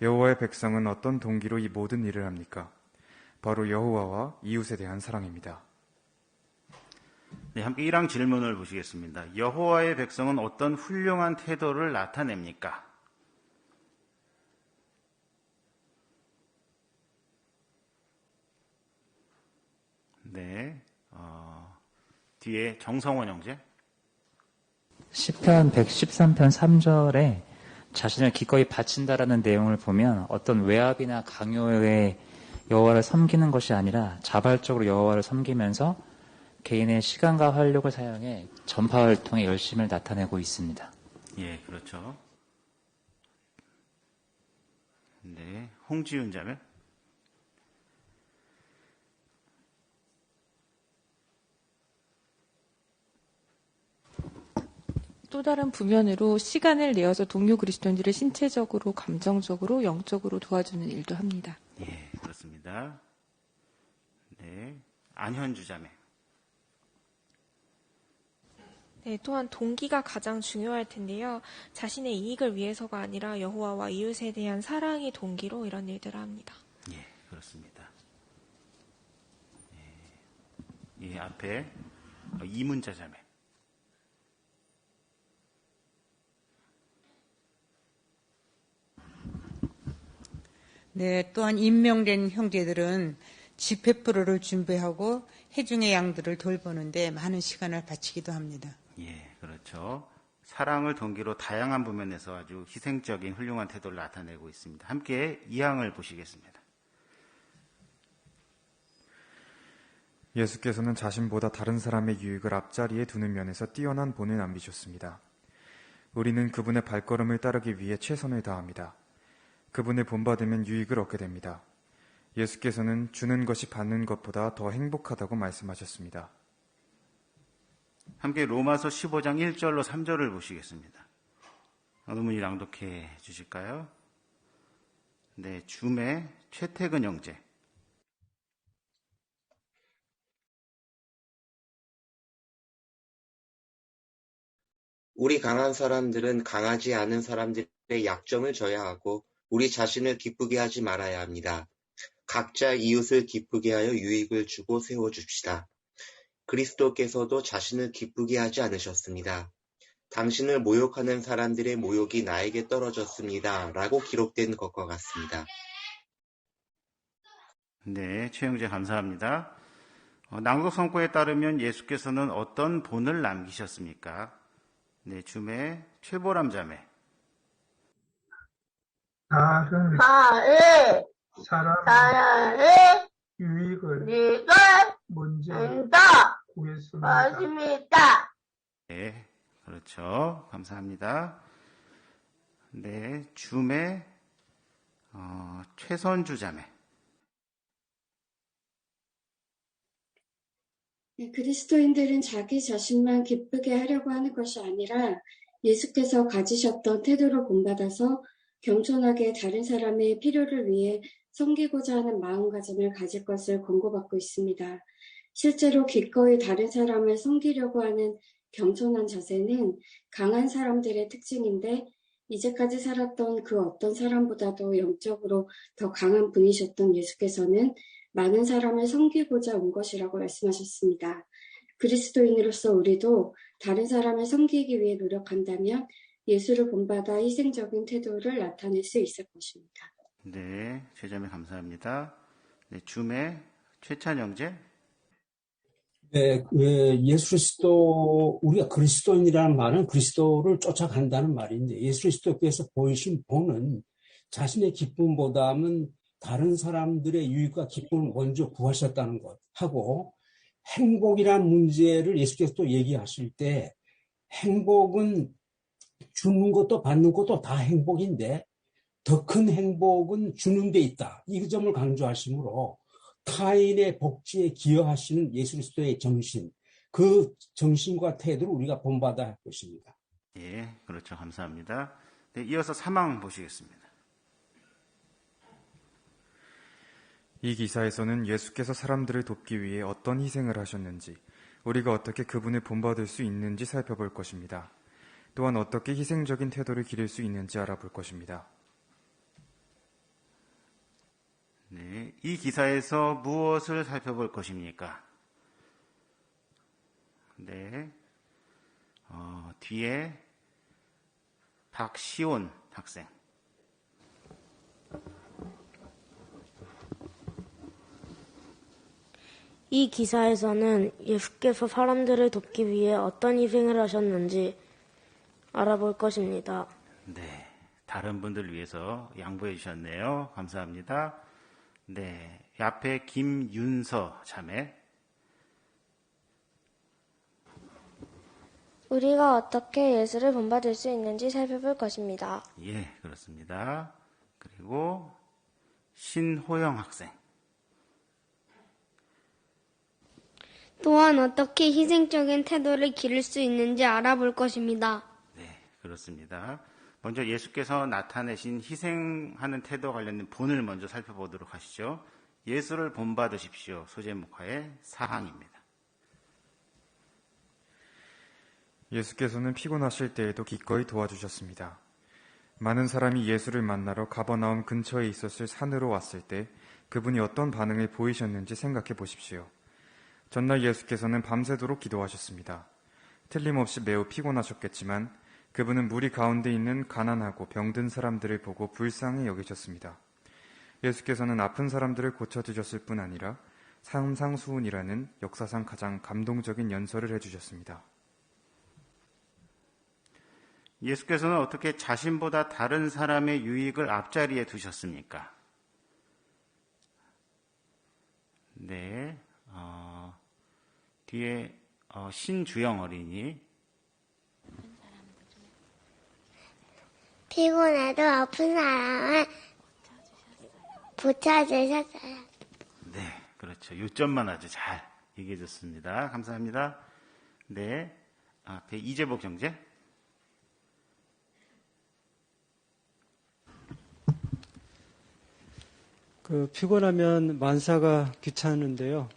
여호와의 백성은 어떤 동기로 이 모든 일을 합니까? 바로 여호와와 이웃에 대한 사랑입니다. 네, 함께 1항 질문을 보시겠습니다. 여호와의 백성은 어떤 훌륭한 태도를 나타냅니까? 네, 뒤에 정성원 형제. 시편 113편 3절에 자신을 기꺼이 바친다라는 내용을 보면 어떤 외압이나 강요에 여호와를 섬기는 것이 아니라 자발적으로 여호와를 섬기면서 개인의 시간과 활력을 사용해 전파 활동에 열심을 나타내고 있습니다. 예, 그렇죠. 네, 홍지윤 자매. 또 다른 부면으로 시간을 내어서 동료 그리스도인들을 신체적으로, 감정적으로, 영적으로 도와주는 일도 합니다. 예, 그렇습니다. 네, 안현주 자매. 네, 또한 동기가 가장 중요할 텐데요. 자신의 이익을 위해서가 아니라 여호와와 이웃에 대한 사랑이 동기로 이런 일들을 합니다. 예, 그렇습니다. 예, 앞에 이문자 자매. 네, 또한 임명된 형제들은 집회 프로를 준비하고 회중의 양들을 돌보는데 많은 시간을 바치기도 합니다. 예, 그렇죠. 사랑을 동기로 다양한 부면에서 아주 희생적인 훌륭한 태도를 나타내고 있습니다. 함께 2항을 보시겠습니다. 예수께서는 자신보다 다른 사람의 유익을 앞자리에 두는 면에서 뛰어난 본을 남기셨습니다. 우리는 그분의 발걸음을 따르기 위해 최선을 다합니다. 그분을 본받으면 유익을 얻게 됩니다. 예수께서는 주는 것이 받는 것보다 더 행복하다고 말씀하셨습니다. 함께 로마서 15장 1절로 3절을 보시겠습니다. 어느 분이 낭독해 주실까요? 네, 줌의 최태근 형제. 우리 강한 사람들은 강하지 않은 사람들의 약점을 져야 하고 우리 자신을 기쁘게 하지 말아야 합니다. 각자 이웃을 기쁘게 하여 유익을 주고 세워줍시다. 그리스도께서도 자신을 기쁘게 하지 않으셨습니다. 당신을 모욕하는 사람들의 모욕이 나에게 떨어졌습니다. 라고 기록된 것과 같습니다. 네, 최 형제 감사합니다. 낭독 성과에 따르면 예수께서는 어떤 본을 남기셨습니까? 네, 줌의 최보람 자매. 다른 사람의 유익을 먼저 구했습니다. 네, 그렇죠. 감사합니다. 네, 줌의 최선주 자매. 그리스도인들은 자기 자신만 기쁘게 하려고 하는 것이 아니라 예수께서 가지셨던 태도를 본받아서 겸손하게 다른 사람의 필요를 위해 섬기고자 하는 마음가짐을 가질 것을 권고받고 있습니다. 실제로 기꺼이 다른 사람을 섬기려고 하는 겸손한 자세는 강한 사람들의 특징인데 이제까지 살았던 그 어떤 사람보다도 영적으로 더 강한 분이셨던 예수께서는 많은 사람을 섬기고자 온 것이라고 말씀하셨습니다. 그리스도인으로서 우리도 다른 사람을 섬기기 위해 노력한다면 예수를 본받아 희생적인 태도를 나타낼 수 있을 것입니다. 네, 최자매 감사합니다. 네, 줌의 최찬 형제. 네, 예수 그리스도, 우리가 그리스도인이라는 말은 그리스도를 쫓아간다는 말인데 예수 그리스도께서 보이신 본은 자신의 기쁨보다는 다른 사람들의 유익과 기쁨을 먼저 구하셨다는 것 하고 행복이란 문제를 예수께서 또 얘기하실 때 행복은 주는 것도 받는 것도 다 행복인데 더 큰 행복은 주는 데 있다. 이 점을 강조하시므로 타인의 복지에 기여하시는 예수 그리스도의 정신, 그 정신과 태도를 우리가 본받아야 할 것입니다. 예, 그렇죠. 감사합니다. 네, 이어서 3항 보시겠습니다. 이 기사에서는 예수께서 사람들을 돕기 위해 어떤 희생을 하셨는지, 우리가 어떻게 그분을 본받을 수 있는지 살펴볼 것입니다. 또한 어떻게 희생적인 태도를 기를 수 있는지 알아볼 것입니다. 네, 이 기사에서 무엇을 살펴볼 것입니까? 네, 뒤에 박시온 학생. 이 기사에서는 예수께서 사람들을 돕기 위해 어떤 희생을 하셨는지 알아볼 것입니다. 네, 다른 분들 위해서 양보해 주셨네요. 감사합니다. 네, 앞에 김윤서 자매. 우리가 어떻게 예수를 본받을 수 있는지 살펴볼 것입니다. 예, 그렇습니다. 그리고 신호영 학생. 또한 어떻게 희생적인 태도를 기를 수 있는지 알아볼 것입니다. 네, 그렇습니다. 먼저 예수께서 나타내신 희생하는 태도와 관련된 본을 먼저 살펴보도록 하시죠. 예수를 본받으십시오. 소제목화의 4항입니다. 예수께서는 피곤하실 때에도 기꺼이 도와주셨습니다. 많은 사람이 예수를 만나러 가버나움 근처에 있었을 산으로 왔을 때 그분이 어떤 반응을 보이셨는지 생각해 보십시오. 전날 예수께서는 밤새도록 기도하셨습니다. 틀림없이 매우 피곤하셨겠지만 그분은 무리 가운데 있는 가난하고 병든 사람들을 보고 불쌍히 여기셨습니다. 예수께서는 아픈 사람들을 고쳐주셨을 뿐 아니라 산상수훈이라는 역사상 가장 감동적인 연설을 해주셨습니다. 예수께서는 어떻게 자신보다 다른 사람의 유익을 앞자리에 두셨습니까? 네, 뒤에 신주영 어린이. 피곤해도 아픈 사람을 고쳐주셨어요. 네, 그렇죠. 요점만 아주 잘 얘기해 줬습니다. 감사합니다. 네, 앞에 이재복 형제. 피곤하면 만사가 귀찮은데요.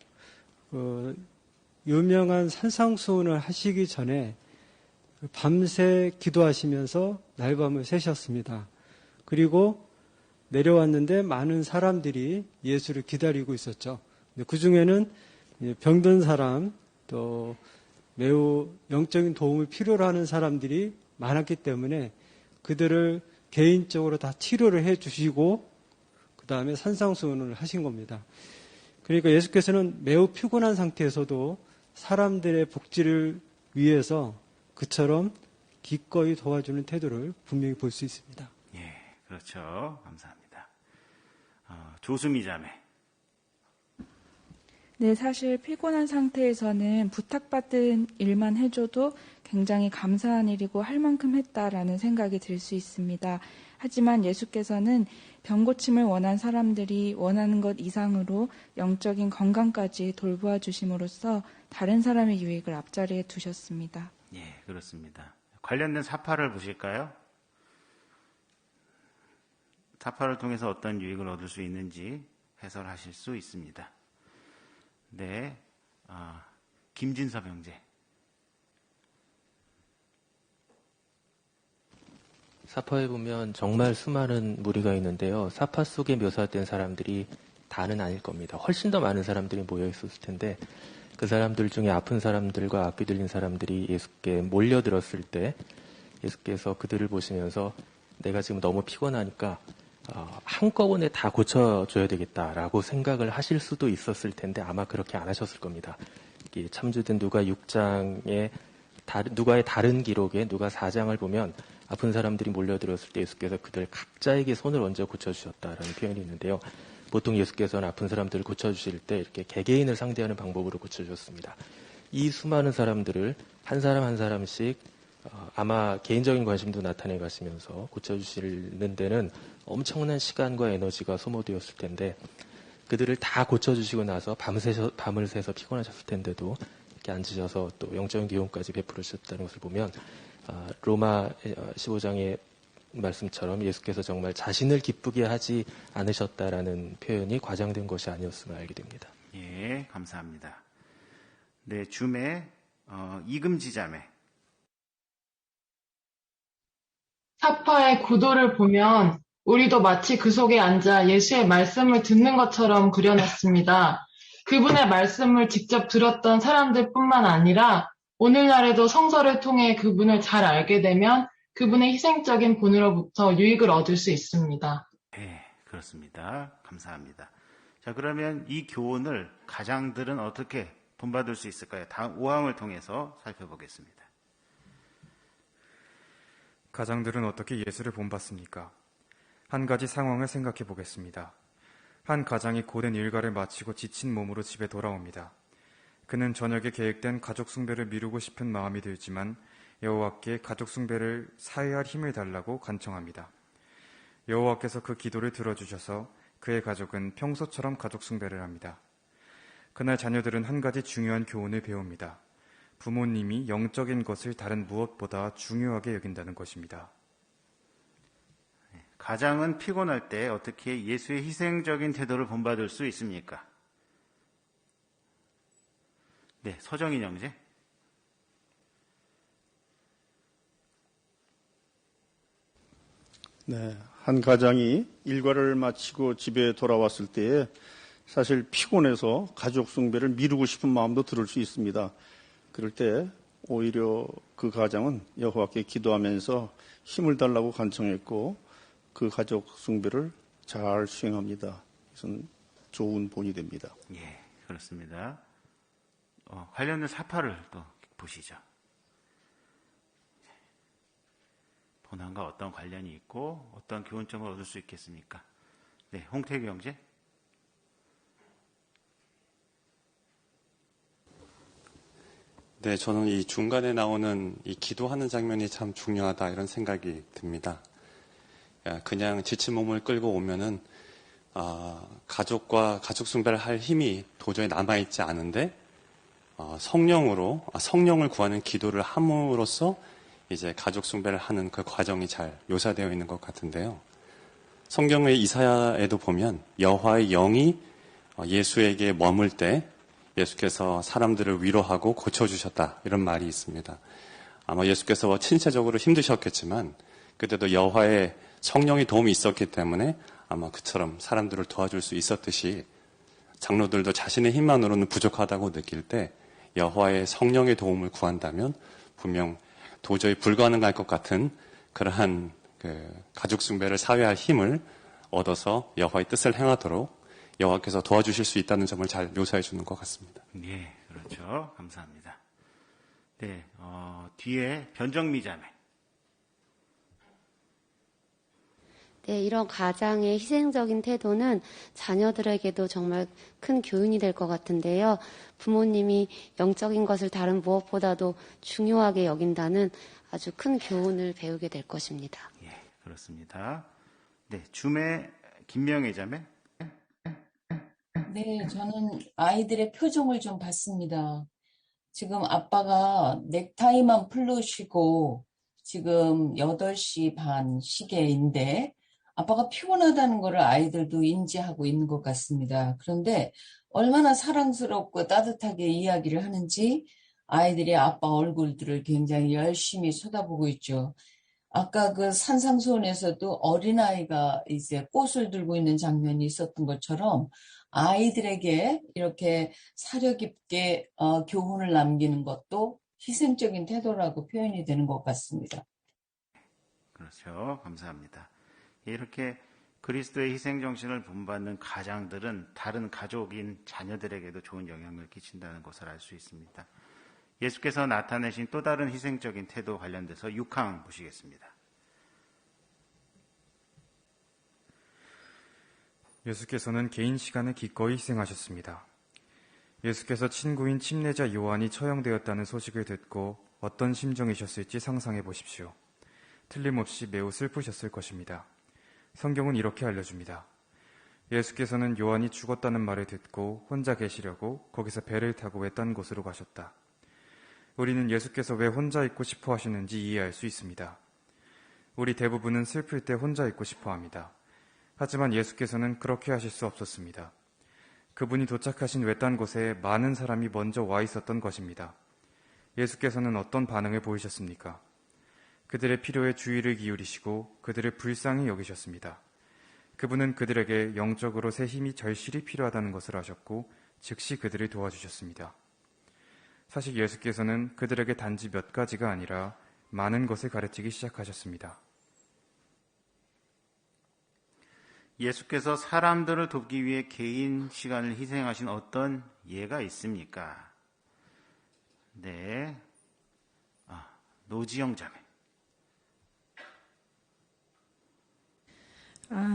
유명한 산상수훈을 하시기 전에 밤새 기도하시면서 날밤을 새셨습니다. 그리고 내려왔는데 많은 사람들이 예수를 기다리고 있었죠. 그 중에는 병든 사람, 또 매우 영적인 도움을 필요로 하는 사람들이 많았기 때문에 그들을 개인적으로 다 치료를 해 주시고 그 다음에 산상수훈을 하신 겁니다. 그러니까 예수께서는 매우 피곤한 상태에서도 사람들의 복지를 위해서 그처럼 기꺼이 도와주는 태도를 분명히 볼 수 있습니다. 예, 그렇죠. 감사합니다. 조수미 자매. 네, 사실 피곤한 상태에서는 부탁받은 일만 해줘도 굉장히 감사한 일이고 할 만큼 했다라는 생각이 들 수 있습니다. 하지만 예수께서는 병고침을 원한 사람들이 원하는 것 이상으로 영적인 건강까지 돌보아 주심으로써 다른 사람의 유익을 앞자리에 두셨습니다. 예, 그렇습니다. 관련된 사파를 보실까요? 사파를 통해서 어떤 유익을 얻을 수 있는지 해설하실 수 있습니다. 네, 김진섭 형제. 사파에 보면 정말 수많은 무리가 있는데요. 사파 속에 묘사된 사람들이 다는 아닐 겁니다. 훨씬 더 많은 사람들이 모여 있었을 텐데 그 사람들 중에 아픈 사람들과 악귀 들린 사람들이 예수께 몰려들었을 때 예수께서 그들을 보시면서 내가 지금 너무 피곤하니까 한꺼번에 다 고쳐줘야 되겠다라고 생각을 하실 수도 있었을 텐데 아마 그렇게 안 하셨을 겁니다. 참조된 누가 6장에 누가의 다른 기록에 누가 4장을 보면 아픈 사람들이 몰려들었을 때 예수께서 그들 각자에게 손을 얹어 고쳐주셨다라는 표현이 있는데요. 보통 예수께서는 아픈 사람들을 고쳐주실 때 이렇게 개개인을 상대하는 방법으로 고쳐주셨습니다. 이 수많은 사람들을 한 사람 한 사람씩 아마 개인적인 관심도 나타내 가시면서 고쳐주시는 데는 엄청난 시간과 에너지가 소모되었을 텐데 그들을 다 고쳐주시고 나서 밤을 새서 피곤하셨을 텐데도 이렇게 앉으셔서 또 영적인 기용까지 베풀으셨다는 것을 보면 로마 15장에 말씀처럼 예수께서 정말 자신을 기쁘게 하지 않으셨다라는 표현이 과장된 것이 아니었음을 알게 됩니다. 예, 감사합니다. 네, 줌에 이금지자매. 사파의 구도를 보면 우리도 마치 그 속에 앉아 예수의 말씀을 듣는 것처럼 그려냈습니다. 그분의 말씀을 직접 들었던 사람들뿐만 아니라 오늘날에도 성서를 통해 그분을 잘 알게 되면 그분의 희생적인 본으로부터 유익을 얻을 수 있습니다. 네, 그렇습니다. 감사합니다. 자, 그러면 이 교훈을 가장들은 어떻게 본받을 수 있을까요? 다음 5항을 통해서 살펴보겠습니다. 가장들은 어떻게 예수를 본받습니까? 한 가지 상황을 생각해 보겠습니다. 한 가장이 고된 일과를 마치고 지친 몸으로 집에 돌아옵니다. 그는 저녁에 계획된 가족 숭배를 미루고 싶은 마음이 들지만 여호와께 가족 숭배를 사회할 힘을 달라고 간청합니다. 여호와께서 그 기도를 들어주셔서 그의 가족은 평소처럼 가족 숭배를 합니다. 그날 자녀들은 한 가지 중요한 교훈을 배웁니다. 부모님이 영적인 것을 다른 무엇보다 중요하게 여긴다는 것입니다. 가장은 피곤할 때 어떻게 예수의 희생적인 태도를 본받을 수 있습니까? 네, 서정인 형제. 네, 한 가장이 일과를 마치고 집에 돌아왔을 때에 사실 피곤해서 가족 숭배를 미루고 싶은 마음도 들을 수 있습니다. 그럴 때 오히려 그 가장은 여호와께 기도하면서 힘을 달라고 간청했고 그 가족 숭배를 잘 수행합니다. 이것은 좋은 본이 됩니다. 예, 그렇습니다. 관련된 사파를 또 보시죠. 본안과 어떤 관련이 있고 어떤 교훈점을 얻을 수 있겠습니까? 네, 홍태규 형제. 네, 저는 이 중간에 나오는 이 기도하는 장면이 참 중요하다 이런 생각이 듭니다. 그냥 지친 몸을 끌고 오면은 가족과 가족 숭배를 할 힘이 도저히 남아있지 않은데 성령을 구하는 기도를 함으로써 이제 가족 숭배를 하는 그 과정이 잘 묘사되어 있는 것 같은데요. 성경의 이사야에도 보면 여호와의 영이 예수에게 머물 때 예수께서 사람들을 위로하고 고쳐주셨다 이런 말이 있습니다. 아마 예수께서 신체적으로 힘드셨겠지만 그때도 여호와의 성령의 도움이 있었기 때문에 아마 그처럼 사람들을 도와줄 수 있었듯이 장로들도 자신의 힘만으로는 부족하다고 느낄 때 여호와의 성령의 도움을 구한다면 분명 도저히 불가능할 것 같은 그러한 가족 숭배를 사회할 힘을 얻어서 여호와의 뜻을 행하도록 여호와께서 도와주실 수 있다는 점을 잘 묘사해 주는 것 같습니다. 예, 그렇죠. 감사합니다. 네, 뒤에 변정미 자매. 네, 이런 가장의 희생적인 태도는 자녀들에게도 정말 큰 교훈이 될 것 같은데요. 부모님이 영적인 것을 다른 무엇보다도 중요하게 여긴다는 아주 큰 교훈을 배우게 될 것입니다. 예, 그렇습니다. 네, 줌의 김명애 자매. 네, 저는 아이들의 표정을 좀 봤습니다. 지금 아빠가 넥타이만 풀르시고 지금 8시 반 시계인데 아빠가 피곤하다는 것을 아이들도 인지하고 있는 것 같습니다. 그런데 얼마나 사랑스럽고 따뜻하게 이야기를 하는지 아이들이 아빠 얼굴들을 굉장히 열심히 쳐다보고 있죠. 아까 그 산상수훈에서도 어린아이가 이제 꽃을 들고 있는 장면이 있었던 것처럼 아이들에게 이렇게 사려 깊게 교훈을 남기는 것도 희생적인 태도라고 표현이 되는 것 같습니다. 그렇죠. 감사합니다. 이렇게 그리스도의 희생정신을 본받는 가장들은 다른 가족인 자녀들에게도 좋은 영향을 끼친다는 것을 알 수 있습니다. 예수께서 나타내신 또 다른 희생적인 태도 관련돼서 6항 보시겠습니다. 예수께서는 개인 시간을 기꺼이 희생하셨습니다. 예수께서 친구인 침례자 요한이 처형되었다는 소식을 듣고 어떤 심정이셨을지 상상해 보십시오. 틀림없이 매우 슬프셨을 것입니다. 성경은 이렇게 알려줍니다. 예수께서는 요한이 죽었다는 말을 듣고 혼자 계시려고 거기서 배를 타고 외딴 곳으로 가셨다. 우리는 예수께서 왜 혼자 있고 싶어 하시는지 이해할 수 있습니다. 우리 대부분은 슬플 때 혼자 있고 싶어 합니다. 하지만 예수께서는 그렇게 하실 수 없었습니다. 그분이 도착하신 외딴 곳에 많은 사람이 먼저 와 있었던 것입니다. 예수께서는 어떤 반응을 보이셨습니까? 그들의 필요에 주의를 기울이시고 그들을 불쌍히 여기셨습니다. 그분은 그들에게 영적으로 새 힘이 절실히 필요하다는 것을 아셨고 즉시 그들을 도와주셨습니다. 사실 예수께서는 그들에게 단지 몇 가지가 아니라 많은 것을 가르치기 시작하셨습니다. 예수께서 사람들을 돕기 위해 개인 시간을 희생하신 어떤 예가 있습니까? 네. 노지영 자매.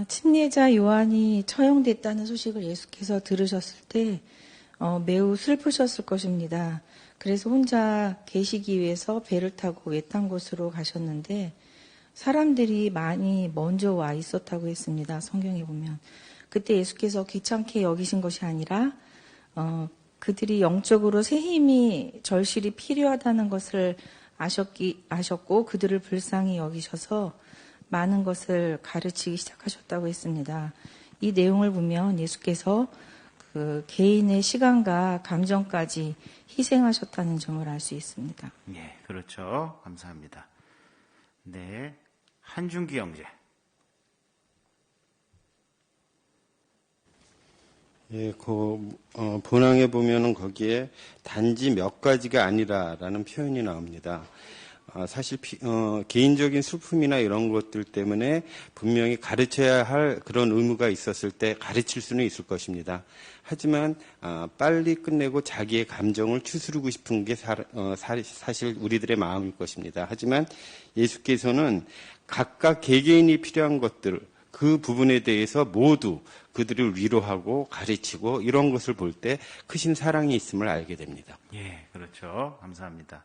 침례자 요한이 처형됐다는 소식을 예수께서 들으셨을 때 매우 슬프셨을 것입니다. 그래서 혼자 계시기 위해서 배를 타고 외딴 곳으로 가셨는데 사람들이 많이 먼저 와 있었다고 했습니다. 성경에 보면. 그때 예수께서 귀찮게 여기신 것이 아니라 그들이 영적으로 새 힘이 절실히 필요하다는 것을 아셨고 그들을 불쌍히 여기셔서 많은 것을 가르치기 시작하셨다고 했습니다. 이 내용을 보면 예수께서 그 개인의 시간과 감정까지 희생하셨다는 점을 알 수 있습니다. 네, 그렇죠. 감사합니다. 네, 한준기 형제. 예, 본항에 보면은 거기에 단지 몇 가지가 아니라라는 표현이 나옵니다. 사실 개인적인 슬픔이나 이런 것들 때문에 분명히 가르쳐야 할 그런 의무가 있었을 때 가르칠 수는 있을 것입니다. 하지만 빨리 끝내고 자기의 감정을 추스르고 싶은 게 사실 우리들의 마음일 것입니다. 하지만 예수께서는 각각 개개인이 필요한 것들, 그 부분에 대해서 모두 그들을 위로하고 가르치고 이런 것을 볼 때 크신 사랑이 있음을 알게 됩니다. 예, 그렇죠. 감사합니다.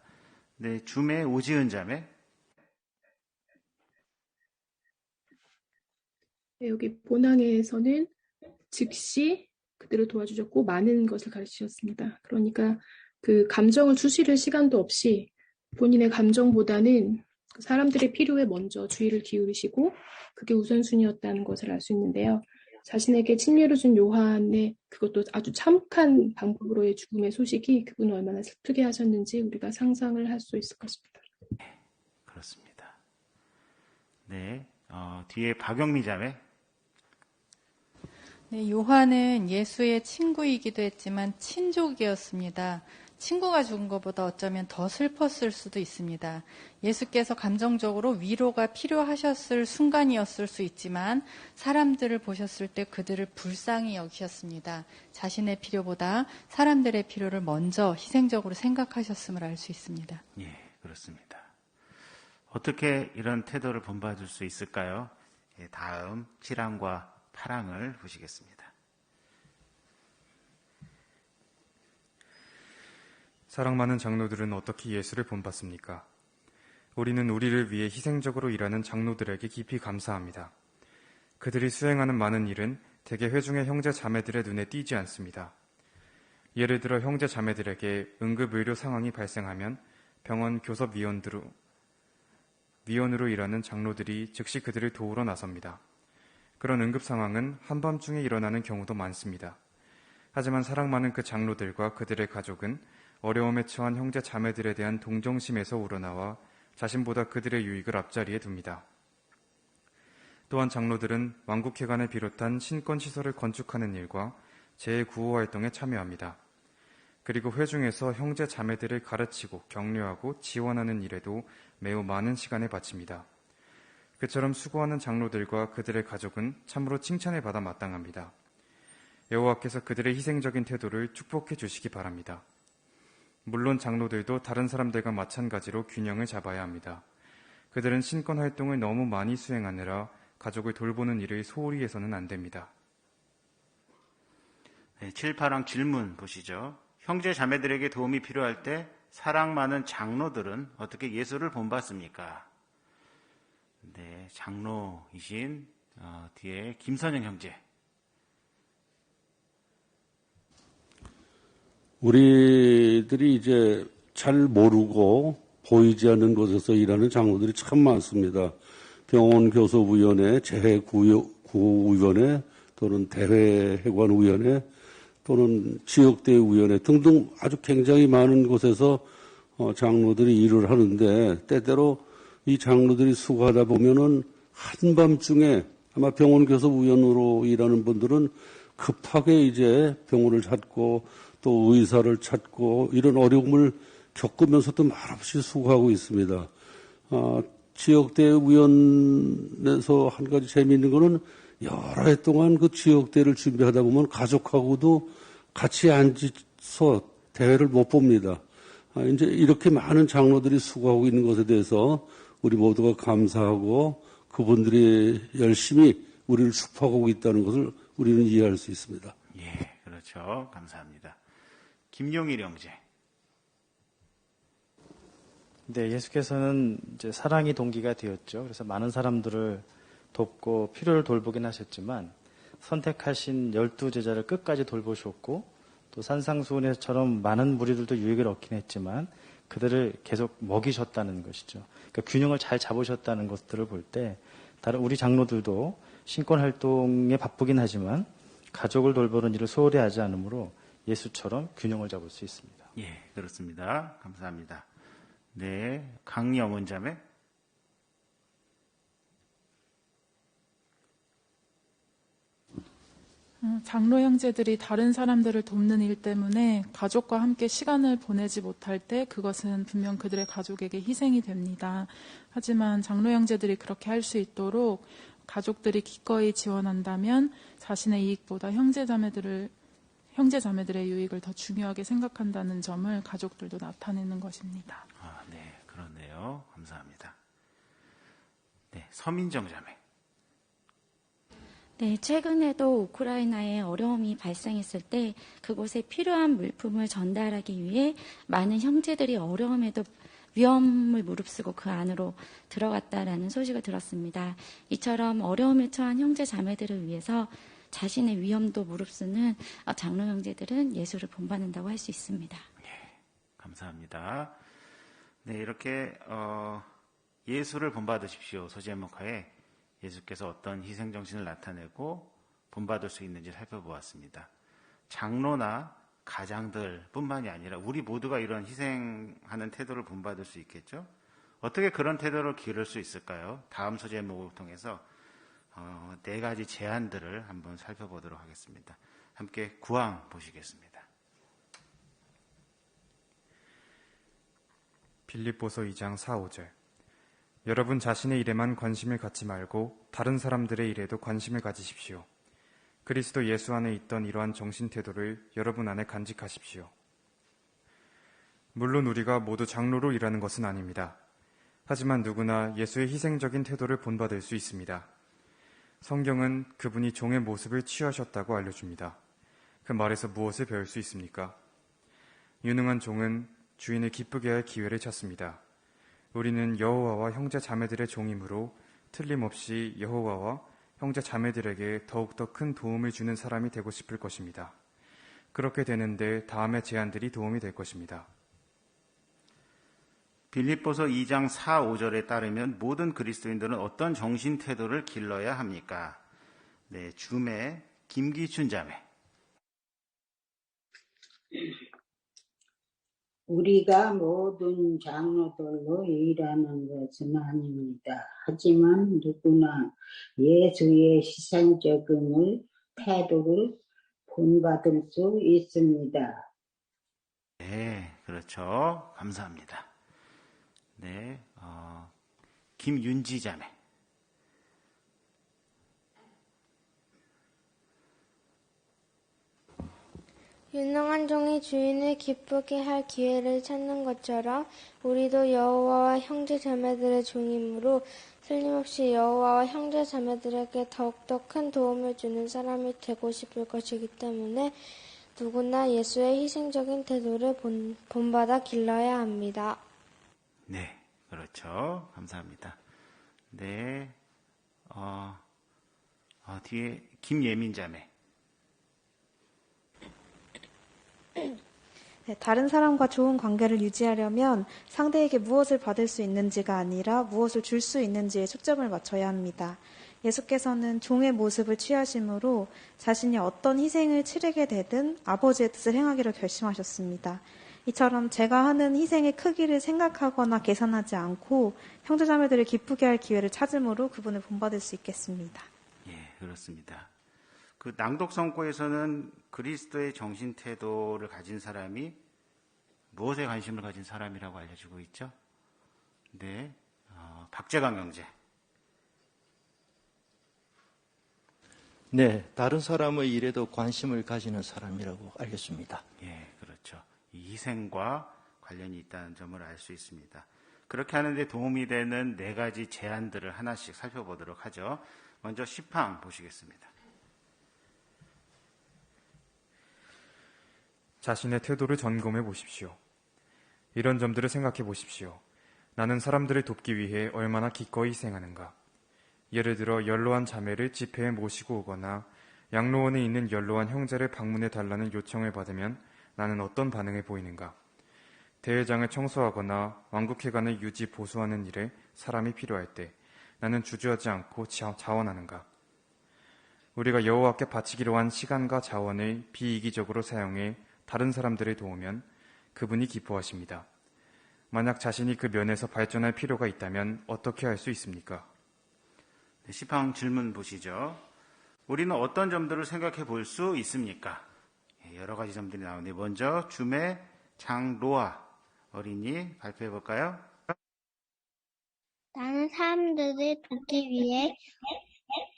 네, 주매 오지은 자매. 네, 여기 본항에서는 즉시 그들을 도와주셨고 많은 것을 가르치셨습니다. 그러니까 그 감정을 추스릴 시간도 없이 본인의 감정보다는 사람들의 필요에 먼저 주의를 기울이시고 그게 우선순위였다는 것을 알 수 있는데요. 자신에게 침례를 준 요한의 그것도 아주 참혹한 방법으로의 죽음의 소식이 그분을 얼마나 슬프게 하셨는지 우리가 상상을 할 수 있을 것입니다. 그렇습니다. 네, 뒤에 박영미 자매. 네, 요한은 예수의 친구이기도 했지만 친족이었습니다. 친구가 죽은 것보다 어쩌면 더 슬펐을 수도 있습니다. 예수께서 감정적으로 위로가 필요하셨을 순간이었을 수 있지만 사람들을 보셨을 때 그들을 불쌍히 여기셨습니다. 자신의 필요보다 사람들의 필요를 먼저 희생적으로 생각하셨음을 알 수 있습니다. 예, 그렇습니다. 어떻게 이런 태도를 본받을 수 있을까요? 예, 다음 7항과 8항을 보시겠습니다. 사랑 많은 장로들은 어떻게 예수를 본받습니까? 우리는 우리를 위해 희생적으로 일하는 장로들에게 깊이 감사합니다. 그들이 수행하는 많은 일은 대개 회중의 형제 자매들의 눈에 띄지 않습니다. 예를 들어 형제 자매들에게 응급의료 상황이 발생하면 병원 교섭위원으로 일하는 장로들이 즉시 그들을 도우러 나섭니다. 그런 응급 상황은 한밤중에 일어나는 경우도 많습니다. 하지만 사랑 많은 그 장로들과 그들의 가족은 어려움에 처한 형제 자매들에 대한 동정심에서 우러나와 자신보다 그들의 유익을 앞자리에 둡니다. 또한 장로들은 왕국회관을 비롯한 신권시설을 건축하는 일과 재구호 활동에 참여합니다. 그리고 회중에서 형제 자매들을 가르치고 격려하고 지원하는 일에도 매우 많은 시간을 바칩니다. 그처럼 수고하는 장로들과 그들의 가족은 참으로 칭찬을 받아 마땅합니다. 여호와께서 그들의 희생적인 태도를 축복해 주시기 바랍니다. 물론 장로들도 다른 사람들과 마찬가지로 균형을 잡아야 합니다. 그들은 신권 활동을 너무 많이 수행하느라 가족을 돌보는 일을 소홀히 해서는 안 됩니다. 네, 7, 8항 질문 보시죠. 형제 자매들에게 도움이 필요할 때 사랑 많은 장로들은 어떻게 예수를 본받습니까? 네, 장로이신 뒤에 김선영 형제. 우리들이 이제 잘 모르고 보이지 않는 곳에서 일하는 장로들이 참 많습니다. 병원교섭위원회, 재해구호위원회 또는 대회해관위원회 또는 지역대위원회 등등 아주 굉장히 많은 곳에서 장로들이 일을 하는데 때때로 이 장로들이 수고하다 보면은 한밤중에 아마 병원교섭위원으로 일하는 분들은 급하게 이제 병원을 찾고 또 의사를 찾고 이런 어려움을 겪으면서도 말없이 수고하고 있습니다. 지역대위원회에서 한 가지 재미있는 거는 여러 해 동안 그 지역대를 준비하다 보면 가족하고도 같이 앉아서 대회를 못 봅니다. 이제 이렇게 많은 장로들이 수고하고 있는 것에 대해서 우리 모두가 감사하고 그분들이 열심히 우리를 축복하고 있다는 것을 우리는 이해할 수 있습니다. 예, 그렇죠. 감사합니다. 김용일 형제. 네, 예수께서는 이제 사랑이 동기가 되었죠. 그래서 많은 사람들을 돕고 필요를 돌보긴 하셨지만 선택하신 12제자를 끝까지 돌보셨고 또 산상수훈에서처럼 많은 무리들도 유익을 얻긴 했지만 그들을 계속 먹이셨다는 것이죠. 그러니까 균형을 잘 잡으셨다는 것들을 볼 때 다른 우리 장로들도 신권 활동에 바쁘긴 하지만 가족을 돌보는 일을 소홀히 하지 않으므로 예수처럼 균형을 잡을 수 있습니다. 예, 그렇습니다. 감사합니다. 네, 강영은 자매. 장로 형제들이 다른 사람들을 돕는 일 때문에 가족과 함께 시간을 보내지 못할 때 그것은 분명 그들의 가족에게 희생이 됩니다. 하지만 장로 형제들이 그렇게 할 수 있도록 가족들이 기꺼이 지원한다면 자신의 이익보다 형제자매들의 유익을 더 중요하게 생각한다는 점을 가족들도 나타내는 것입니다. 네, 그렇네요. 감사합니다. 네, 서민정 자매. 네, 최근에도 우크라이나에 어려움이 발생했을 때 그곳에 필요한 물품을 전달하기 위해 많은 형제들이 어려움에도 위험을 무릅쓰고 그 안으로 들어갔다라는 소식을 들었습니다. 이처럼 어려움에 처한 형제 자매들을 위해서 자신의 위험도 무릅쓰는 장로 형제들은 예수를 본받는다고 할 수 있습니다. 감사합니다. 네, 이렇게 예수를 본받으십시오 소제목하에 예수께서 어떤 희생정신을 나타내고 본받을 수 있는지 살펴보았습니다. 장로나 가장들 뿐만이 아니라 우리 모두가 이런 희생하는 태도를 본받을 수 있겠죠? 어떻게 그런 태도를 기를 수 있을까요? 다음 소제목을 통해서 4가지 제안들을 한번 살펴보도록 하겠습니다. 함께 구항 보시겠습니다. 빌립보서 2장 4, 5절. 여러분 자신의 일에만 관심을 갖지 말고 다른 사람들의 일에도 관심을 가지십시오. 그리스도 예수 안에 있던 이러한 정신 태도를 여러분 안에 간직하십시오. 물론 우리가 모두 장로로 일하는 것은 아닙니다. 하지만 누구나 예수의 희생적인 태도를 본받을 수 있습니다. 성경은 그분이 종의 모습을 취하셨다고 알려줍니다. 그 말에서 무엇을 배울 수 있습니까? 유능한 종은 주인을 기쁘게 할 기회를 찾습니다. 우리는 여호와와 형제 자매들의 종이므로 틀림없이 여호와와 형제 자매들에게 더욱더 큰 도움을 주는 사람이 되고 싶을 것입니다. 그렇게 되는데 다음의 제안들이 도움이 될 것입니다. 빌립보서 2장 4, 5절에 따르면 모든 그리스도인들은 어떤 정신 태도를 길러야 합니까? 네, 줌의 김기춘 자매. 우리가 모든 장로들로 일하는 것은 아닙니다. 하지만 누구나 예수의 희생적인 태도를 본받을 수 있습니다. 네, 그렇죠. 감사합니다. 네, 김윤지 자매. 유능한 종이 주인을 기쁘게 할 기회를 찾는 것처럼 우리도 여호와와 형제 자매들의 종이므로 틀림없이 여호와와 형제 자매들에게 더욱더 큰 도움을 주는 사람이 되고 싶을 것이기 때문에 누구나 예수의 희생적인 태도를 본받아 길러야 합니다. 네, 그렇죠. 감사합니다. 네, 뒤에 김예민 자매. 네, 다른 사람과 좋은 관계를 유지하려면 상대에게 무엇을 받을 수 있는지가 아니라 무엇을 줄 수 있는지에 초점을 맞춰야 합니다. 예수께서는 종의 모습을 취하심으로 자신이 어떤 희생을 치르게 되든 아버지의 뜻을 행하기로 결심하셨습니다. 이처럼 제가 하는 희생의 크기를 생각하거나 계산하지 않고 형제자매들을 기쁘게 할 기회를 찾음으로 그분을 본받을 수 있겠습니다. 예, 그렇습니다. 그 낭독성고에서는 그리스도의 정신 태도를 가진 사람이 무엇에 관심을 가진 사람이라고 알려지고 있죠? 네, 박재강 형제. 네, 다른 사람의 일에도 관심을 가지는 사람이라고 알겠습니다. 예, 그렇죠. 이 희생과 관련이 있다는 점을 알 수 있습니다. 그렇게 하는데 도움이 되는 4가지 제안들을 하나씩 살펴보도록 하죠. 먼저 10항 보시겠습니다. 자신의 태도를 점검해 보십시오. 이런 점들을 생각해 보십시오. 나는 사람들을 돕기 위해 얼마나 기꺼이 희생하는가? 예를 들어 연로한 자매를 집회에 모시고 오거나 양로원에 있는 연로한 형제를 방문해 달라는 요청을 받으면 나는 어떤 반응을 보이는가? 대회장을 청소하거나 왕국회관을 유지 보수하는 일에 사람이 필요할 때 나는 주저하지 않고 자원하는가? 우리가 여호와께 바치기로 한 시간과 자원을 비이기적으로 사용해 다른 사람들을 도우면 그분이 기뻐하십니다. 만약 자신이 그 면에서 발전할 필요가 있다면 어떻게 할 수 있습니까? 네, 10항 질문 보시죠. 우리는 어떤 점들을 생각해 볼 수 있습니까? 여러 가지 점들이 나오는데 먼저 주매 장로아 어린이 발표해 볼까요? 나는 사람들을 돕기 위해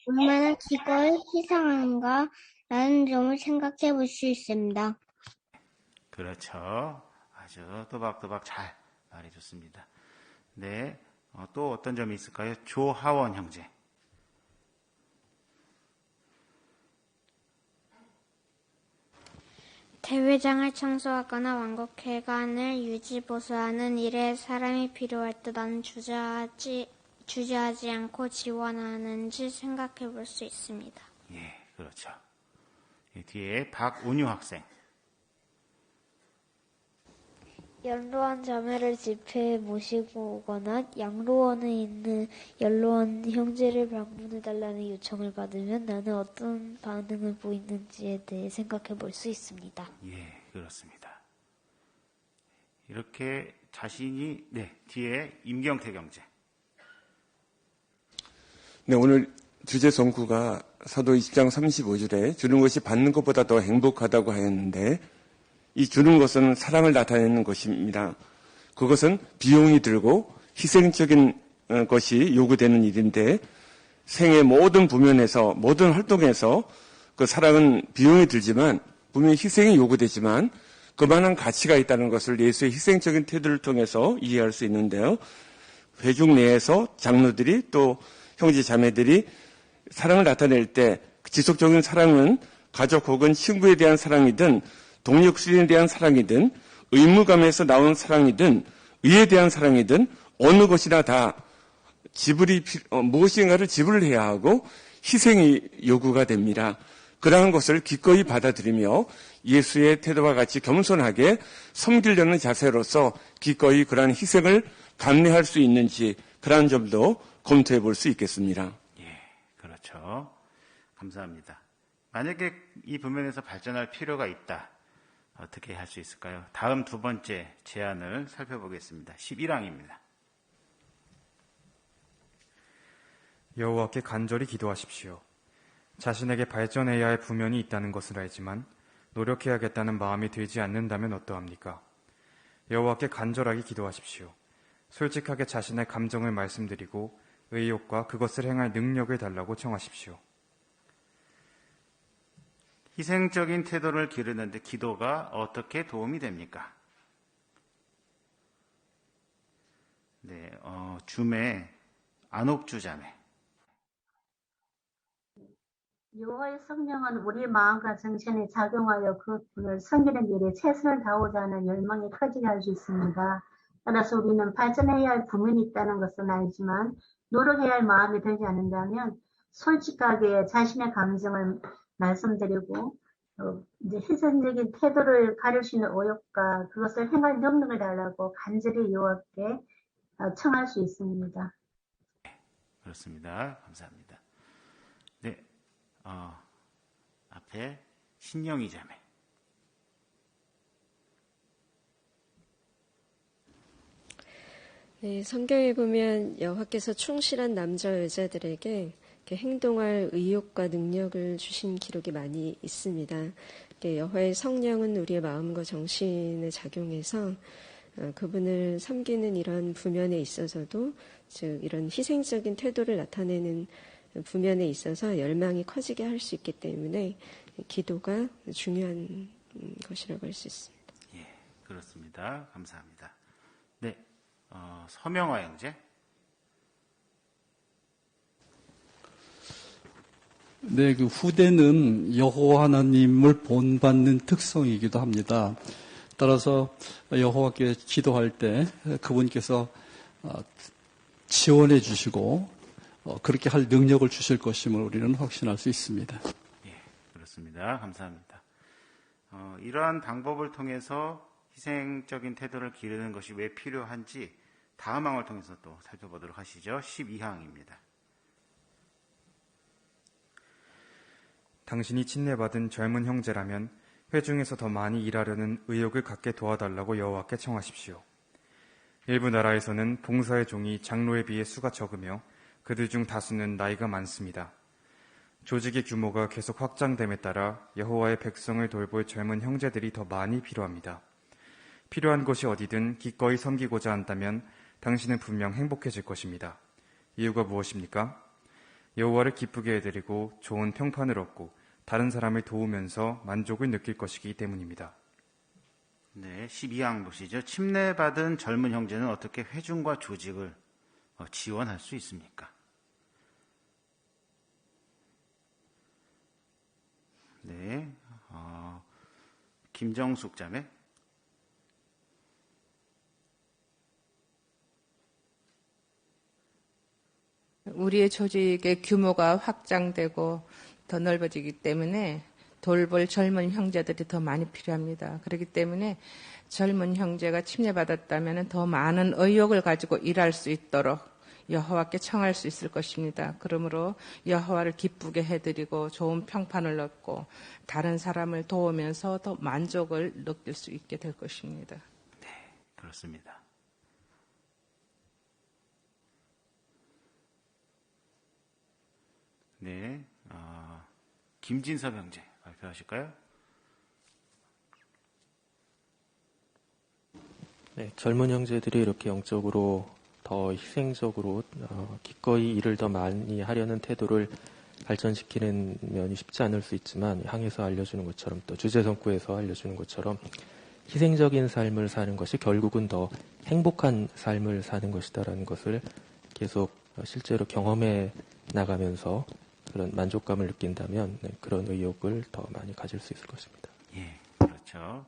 얼마나 기꺼이 희생하는가 라는 점을 생각해 볼 수 있습니다. 그렇죠. 아주 또박또박 잘 말해줬습니다. 네, 또 어떤 점이 있을까요? 조하원 형제. 대회장을 청소하거나 왕국회관을 유지보수하는 일에 사람이 필요할 때 나는 주저하지 않고 지원하는지 생각해 볼 수 있습니다. 예, 그렇죠. 뒤에 박운유 학생. 연로한 자매를 집회에 모시고 오거나 양로원에 있는 연로한 형제를 방문해달라는 요청을 받으면 나는 어떤 반응을 보이는지에 대해 생각해 볼 수 있습니다. 예, 그렇습니다. 이렇게 자신이, 뒤에 임경태 경제. 네, 오늘 주제 성구가 사도 20장 35절에 주는 것이 받는 것보다 더 행복하다고 하였는데 이 주는 것은 사랑을 나타내는 것입니다. 그것은 비용이 들고 희생적인 것이 요구되는 일인데 생의 모든 부면에서 모든 활동에서 그 사랑은 비용이 들지만 분명히 희생이 요구되지만 그만한 가치가 있다는 것을 예수의 희생적인 태도를 통해서 이해할 수 있는데요. 회중 내에서 장로들이 또 형제 자매들이 사랑을 나타낼 때 지속적인 사랑은 가족 혹은 친구에 대한 사랑이든 동력 수련에 대한 사랑이든 의무감에서 나온 사랑이든 의에 대한 사랑이든 어느 것이나 다 무엇인가를 지불을 해야 하고 희생이 요구가 됩니다. 그러한 것을 기꺼이 받아들이며 예수의 태도와 같이 겸손하게 섬기려는 자세로서 기꺼이 그러한 희생을 감내할 수 있는지 그러한 점도 검토해 볼 수 있겠습니다. 예, 그렇죠. 감사합니다. 만약에 이 부면에서 발전할 필요가 있다. 어떻게 할 수 있을까요? 다음 두 번째 제안을 살펴보겠습니다. 11항입니다. 여호와께 간절히 기도하십시오. 자신에게 발전해야 할 부면이 있다는 것을 알지만 노력해야겠다는 마음이 들지 않는다면 어떠합니까? 여호와께 간절하게 기도하십시오. 솔직하게 자신의 감정을 말씀드리고 의욕과 그것을 행할 능력을 달라고 청하십시오. 희생적인 태도를 기르는데 기도가 어떻게 도움이 됩니까? 네, 줌의 안옥주 자매. 여호와의 성령은 우리 마음과 정신에 작용하여 그분을 섬기는 일에 최선을 다하고자 하는 열망이 커지게 할 수 있습니다. 따라서 우리는 발전해야 할 부면이 있다는 것은 알지만 노력해야 할 마음이 들지 않는다면 솔직하게 자신의 감정을 말씀드리고 이제 희생적인 태도를 가릴 수 있는 오역과 그것을 행할 능력을 달라고 간절히 여호와께 청할 수 있습니다. 그렇습니다. 감사합니다. 네, 앞에 신영희 자매. 네, 성경에 보면 여호와께서 충실한 남자 여자들에게 이렇게 행동할 의욕과 능력을 주신 기록이 많이 있습니다. 여호와의 성령은 우리의 마음과 정신에 작용해서 그분을 섬기는 이런 부면에 있어서도, 즉 이런 희생적인 태도를 나타내는 부면에 있어서 열망이 커지게 할 수 있기 때문에 기도가 중요한 것이라고 할 수 있습니다. 예, 그렇습니다. 감사합니다. 네, 서명화 형제. 네, 그 후대는 여호와 하나님을 본받는 특성이기도 합니다. 따라서 여호와께 기도할 때 그분께서 지원해 주시고 그렇게 할 능력을 주실 것임을 우리는 확신할 수 있습니다. 예, 그렇습니다. 감사합니다. 이러한 방법을 통해서 희생적인 태도를 기르는 것이 왜 필요한지 다음 항을 통해서 또 살펴보도록 하시죠. 12항입니다. 당신이 침례받은 젊은 형제라면 회중에서 더 많이 일하려는 의욕을 갖게 도와달라고 여호와께 청하십시오. 일부 나라에서는 봉사의 종이 장로에 비해 수가 적으며 그들 중 다수는 나이가 많습니다. 조직의 규모가 계속 확장됨에 따라 여호와의 백성을 돌볼 젊은 형제들이 더 많이 필요합니다. 필요한 곳이 어디든 기꺼이 섬기고자 한다면 당신은 분명 행복해질 것입니다. 이유가 무엇입니까? 여호와를 기쁘게 해드리고 좋은 평판을 얻고 다른 사람을 도우면서 만족을 느낄 것이기 때문입니다. 네, 12항 보시죠. 침례받은 젊은 형제는 어떻게 회중과 조직을 지원할 수 있습니까? 네, 김정숙 자매. 우리의 조직의 규모가 확장되고 더 넓어지기 때문에 돌볼 젊은 형제들이 더 많이 필요합니다. 그렇기 때문에 젊은 형제가 침례받았다면 더 많은 의욕을 가지고 일할 수 있도록 여호와께 청할 수 있을 것입니다. 그러므로 여호와를 기쁘게 해드리고 좋은 평판을 얻고 다른 사람을 도우면서 더 만족을 느낄 수 있게 될 것입니다. 네, 그렇습니다. 네, 김진섭 형제 발표하실까요? 네, 젊은 형제들이 이렇게 영적으로 더 희생적으로 기꺼이 일을 더 많이 하려는 태도를 발전시키는 면이 쉽지 않을 수 있지만 항에서 알려주는 것처럼 또 주제성구에서 알려주는 것처럼 희생적인 삶을 사는 것이 결국은 더 행복한 삶을 사는 것이다라는 것을 계속 실제로 경험해 나가면서 그런 만족감을 느낀다면 그런 의욕을 더 많이 가질 수 있을 것입니다. 예, 그렇죠.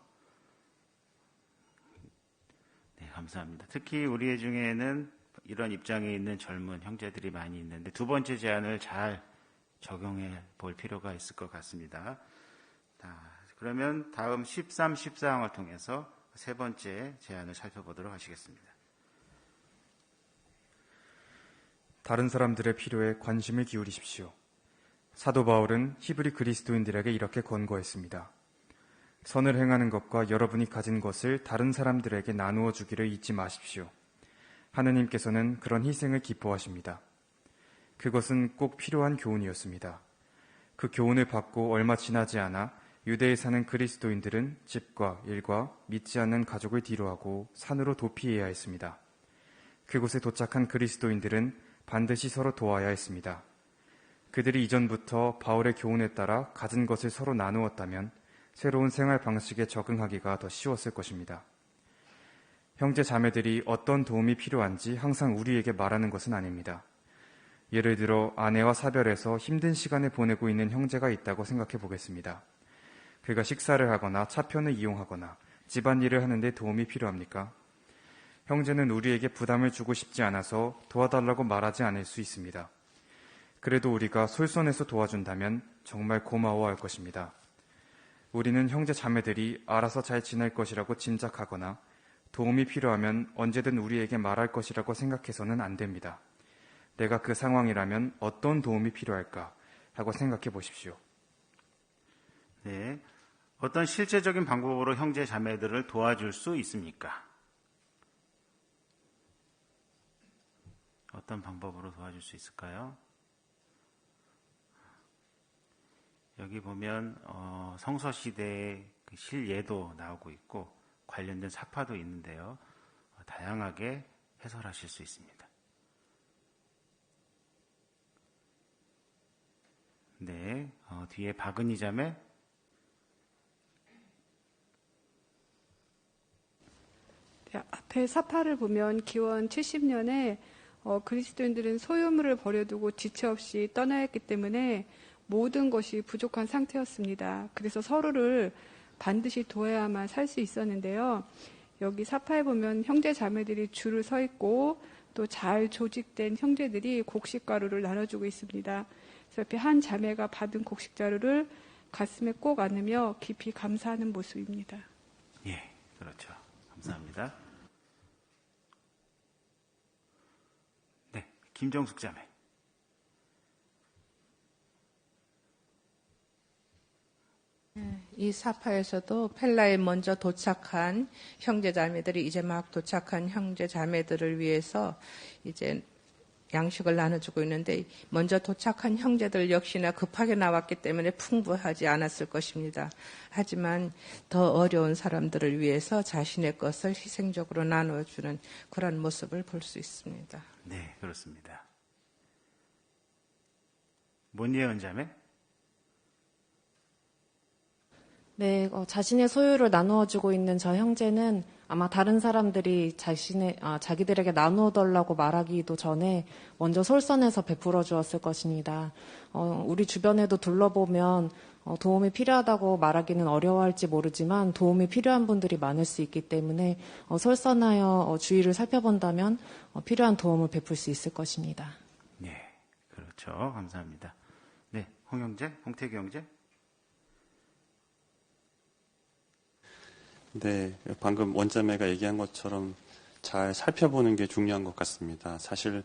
네, 감사합니다. 특히 우리 중에는 이런 입장에 있는 젊은 형제들이 많이 있는데 두 번째 제안을 잘 적용해 볼 필요가 있을 것 같습니다. 그러면 다음 13, 14항을 통해서 세 번째 제안을 살펴보도록 하시겠습니다. 다른 사람들의 필요에 관심을 기울이십시오. 사도 바울은 히브리 그리스도인들에게 이렇게 권고했습니다. 선을 행하는 것과 여러분이 가진 것을 다른 사람들에게 나누어 주기를 잊지 마십시오. 하느님께서는 그런 희생을 기뻐하십니다. 그것은 꼭 필요한 교훈이었습니다. 그 교훈을 받고 얼마 지나지 않아 유대에 사는 그리스도인들은 집과 일과 믿지 않는 가족을 뒤로하고 산으로 도피해야 했습니다. 그곳에 도착한 그리스도인들은 반드시 서로 도와야 했습니다. 그들이 이전부터 바울의 교훈에 따라 가진 것을 서로 나누었다면 새로운 생활 방식에 적응하기가 더 쉬웠을 것입니다. 형제 자매들이 어떤 도움이 필요한지 항상 우리에게 말하는 것은 아닙니다. 예를 들어 아내와 사별해서 힘든 시간을 보내고 있는 형제가 있다고 생각해 보겠습니다. 그가 식사를 하거나 차편을 이용하거나 집안일을 하는데 도움이 필요합니까? 형제는 우리에게 부담을 주고 싶지 않아서 도와달라고 말하지 않을 수 있습니다. 그래도 우리가 솔선해서 도와준다면 정말 고마워할 것입니다. 우리는 형제 자매들이 알아서 잘 지낼 것이라고 짐작하거나 도움이 필요하면 언제든 우리에게 말할 것이라고 생각해서는 안 됩니다. 내가 그 상황이라면 어떤 도움이 필요할까 하고 생각해 보십시오. 네. 어떤 실제적인 방법으로 형제 자매들을 도와줄 수 있습니까? 어떤 방법으로 도와줄 수 있을까요? 여기 보면 성서시대의 그 실예도 나오고 있고 관련된 사파도 있는데요. 다양하게 해설하실 수 있습니다. 네, 뒤에 박은희 자매. 네, 앞에 사파를 보면 기원 70년에 그리스도인들은 소유물을 버려두고 지체 없이 떠나야 했기 때문에 모든 것이 부족한 상태였습니다. 그래서 서로를 반드시 도와야만 살 수 있었는데요. 여기 사파에 보면 형제 자매들이 줄을 서 있고 또 잘 조직된 형제들이 곡식가루를 나눠주고 있습니다. 그래서 옆에 한 자매가 받은 곡식자루를 가슴에 꼭 안으며 깊이 감사하는 모습입니다. 예, 그렇죠. 감사합니다. 네, 김정숙 자매. 이 사파에서도 펠라에 먼저 도착한 형제자매들이 이제 막 도착한 형제자매들을 위해서 이제 양식을 나눠주고 있는데 먼저 도착한 형제들 역시나 급하게 나왔기 때문에 풍부하지 않았을 것입니다. 하지만 더 어려운 사람들을 위해서 자신의 것을 희생적으로 나눠주는 그런 모습을 볼 수 있습니다. 네, 그렇습니다. 문예은 자매. 네, 자신의 소유를 나누어주고 있는 저 형제는 아마 다른 사람들이 자기들에게 나누어 달라고 말하기도 전에 먼저 솔선해서 베풀어 주었을 것입니다. 우리 주변에도 둘러보면 도움이 필요하다고 말하기는 어려워할지 모르지만 도움이 필요한 분들이 많을 수 있기 때문에 솔선하여 주위를 살펴본다면 필요한 도움을 베풀 수 있을 것입니다. 네, 그렇죠. 감사합니다. 네, 홍태기 형제. 네, 방금 원자매가 얘기한 것처럼 잘 살펴보는 게 중요한 것 같습니다. 사실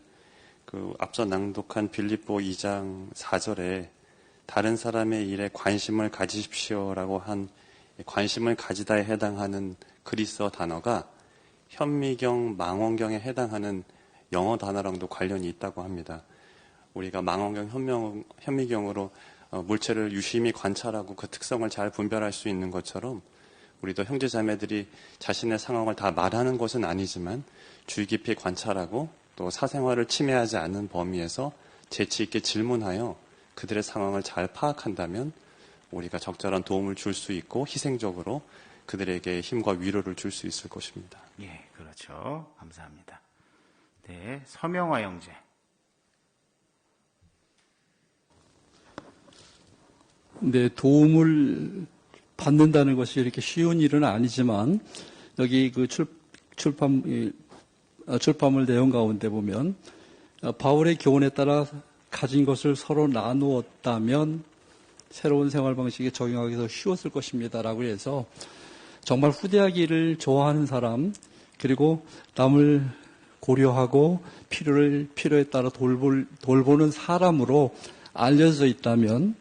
그 앞서 낭독한 빌립보 2장 4절에 다른 사람의 일에 관심을 가지십시오라고 한 관심을 가지다에 해당하는 그리스어 단어가 현미경, 망원경에 해당하는 영어 단어랑도 관련이 있다고 합니다. 우리가 망원경, 현미경으로 물체를 유심히 관찰하고 그 특성을 잘 분별할 수 있는 것처럼 우리도 형제자매들이 자신의 상황을 다 말하는 것은 아니지만 주의 깊이 관찰하고 또 사생활을 침해하지 않는 범위에서 재치 있게 질문하여 그들의 상황을 잘 파악한다면 우리가 적절한 도움을 줄 수 있고 희생적으로 그들에게 힘과 위로를 줄 수 있을 것입니다. 예, 그렇죠. 감사합니다. 네, 서명화 형제. 네, 도움을 받는다는 것이 이렇게 쉬운 일은 아니지만 여기 그 출판물 내용 가운데 보면 바울의 교훈에 따라 가진 것을 서로 나누었다면 새로운 생활 방식에 적용하기 더 쉬웠을 것입니다라고 해서 정말 후대하기를 좋아하는 사람 그리고 남을 고려하고 필요에 따라 돌보는 사람으로 알려져 있다면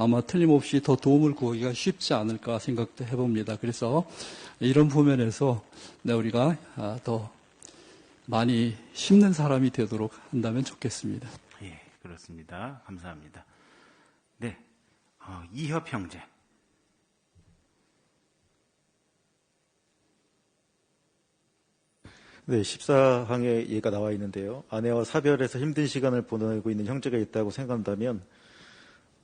아마 틀림없이 더 도움을 구하기가 쉽지 않을까 생각도 해봅니다. 그래서 이런 부면에서 우리가 더 많이 심는 사람이 되도록 한다면 좋겠습니다. 예, 그렇습니다. 감사합니다. 네, 이협 형제. 네, 14항에 예가 나와 있는데요. 아내와 사별해서 힘든 시간을 보내고 있는 형제가 있다고 생각한다면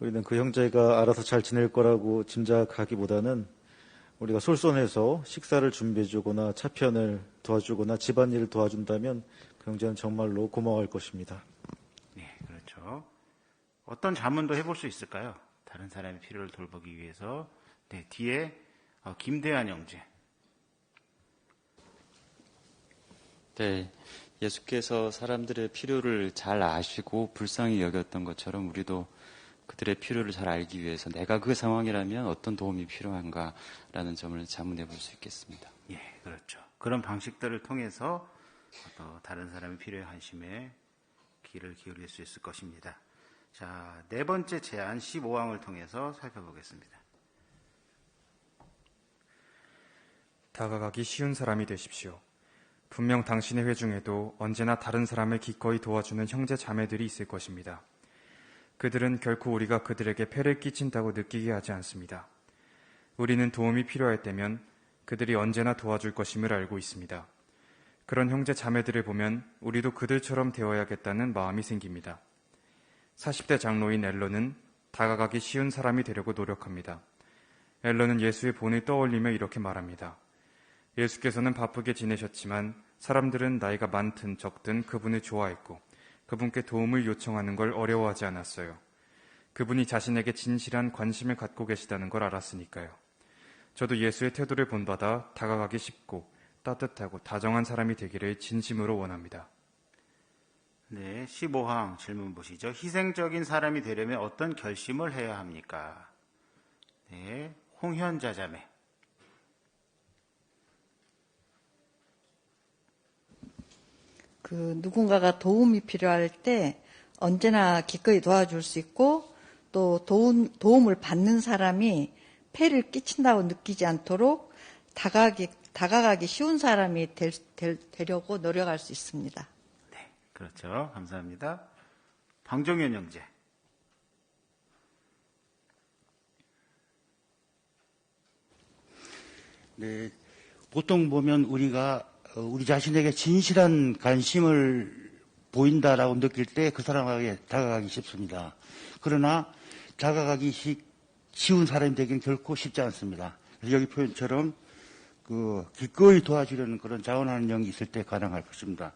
우리는 그 형제가 알아서 잘 지낼 거라고 짐작하기보다는 우리가 솔선해서 식사를 준비해주거나 차편을 도와주거나 집안일을 도와준다면 그 형제는 정말로 고마워할 것입니다. 네, 그렇죠. 어떤 자문도 해볼 수 있을까요? 다른 사람의 필요를 돌보기 위해서. 네, 뒤에 김대한 형제. 네, 예수께서 사람들의 필요를 잘 아시고 불쌍히 여겼던 것처럼 우리도 그들의 필요를 잘 알기 위해서 내가 그 상황이라면 어떤 도움이 필요한가라는 점을 자문해 볼 수 있겠습니다. 예, 그렇죠. 그런 방식들을 통해서 또 다른 사람의 필요에 관심에 귀를 기울일 수 있을 것입니다. 자, 네 번째 제안 15항을 통해서 살펴보겠습니다. 다가가기 쉬운 사람이 되십시오. 분명 당신의 회 중에도 언제나 다른 사람을 기꺼이 도와주는 형제 자매들이 있을 것입니다. 그들은 결코 우리가 그들에게 폐를 끼친다고 느끼게 하지 않습니다. 우리는 도움이 필요할 때면 그들이 언제나 도와줄 것임을 알고 있습니다. 그런 형제 자매들을 보면 우리도 그들처럼 되어야겠다는 마음이 생깁니다. 40대 장로인 앨런은 다가가기 쉬운 사람이 되려고 노력합니다. 앨런은 예수의 본을 떠올리며 이렇게 말합니다. 예수께서는 바쁘게 지내셨지만 사람들은 나이가 많든 적든 그분을 좋아했고 그분께 도움을 요청하는 걸 어려워하지 않았어요. 그분이 자신에게 진실한 관심을 갖고 계시다는 걸 알았으니까요. 저도 예수의 태도를 본받아 다가가기 쉽고 따뜻하고 다정한 사람이 되기를 진심으로 원합니다. 네, 15항 질문 보시죠. 희생적인 사람이 되려면 어떤 결심을 해야 합니까? 네, 홍현자 자매. 누군가가 도움이 필요할 때 언제나 기꺼이 도와줄 수 있고 또 도움을 받는 사람이 폐를 끼친다고 느끼지 않도록 다가가기 쉬운 사람이 되려고 노력할 수 있습니다. 네, 그렇죠. 감사합니다. 방정현 형제. 네, 보통 보면 우리가 우리 자신에게 진실한 관심을 보인다라고 느낄 때 그 사람에게 다가가기 쉽습니다. 그러나 다가가기 쉬운 사람이 되기는 결코 쉽지 않습니다. 여기 표현처럼 기꺼이 도와주려는 그런 자원하는 영이 있을 때 가능할 것입니다.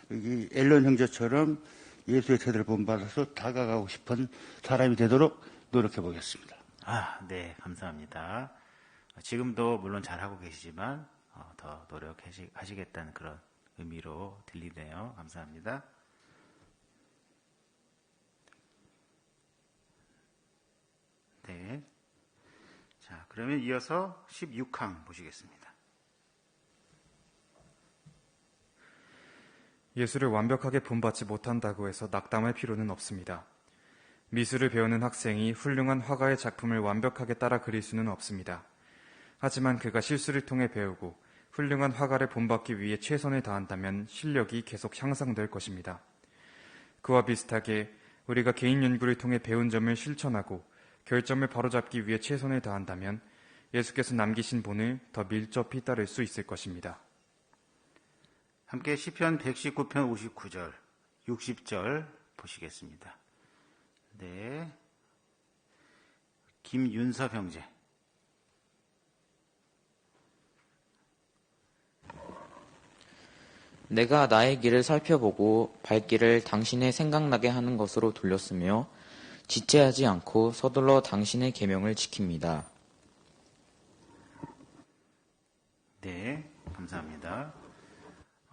여기 앨런 형제처럼 예수의 태도를 본받아서 다가가고 싶은 사람이 되도록 노력해 보겠습니다. 네, 감사합니다. 지금도 물론 잘하고 계시지만 더 노력하시겠다는 그런 의미로 들리네요. 감사합니다. 네. 자, 그러면 이어서 16항 보시겠습니다. 예수를 완벽하게 본받지 못한다고 해서 낙담할 필요는 없습니다. 미술을 배우는 학생이 훌륭한 화가의 작품을 완벽하게 따라 그릴 수는 없습니다. 하지만 그가 실수를 통해 배우고 훌륭한 화가를 본받기 위해 최선을 다한다면 실력이 계속 향상될 것입니다. 그와 비슷하게 우리가 개인 연구를 통해 배운 점을 실천하고 결점을 바로잡기 위해 최선을 다한다면 예수께서 남기신 본을 더 밀접히 따를 수 있을 것입니다. 함께 시편 119편 59절, 60절 보시겠습니다. 네, 김윤섭 형제. 내가 나의 길을 살펴보고 발길을 당신의 생각나게 하는 것으로 돌렸으며 지체하지 않고 서둘러 당신의 계명을 지킵니다. 네, 감사합니다.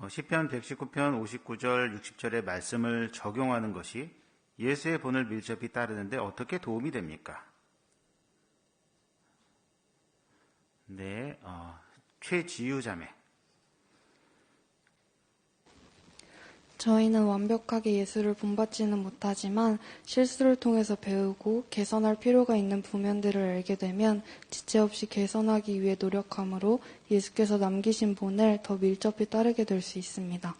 시편 119편 59절 60절의 말씀을 적용하는 것이 예수의 본을 밀접히 따르는데 어떻게 도움이 됩니까? 네, 최지유 자매. 저희는 완벽하게 예수를 본받지는 못하지만 실수를 통해서 배우고 개선할 필요가 있는 부면들을 알게 되면 지체 없이 개선하기 위해 노력함으로 예수께서 남기신 본을 더 밀접히 따르게 될 수 있습니다.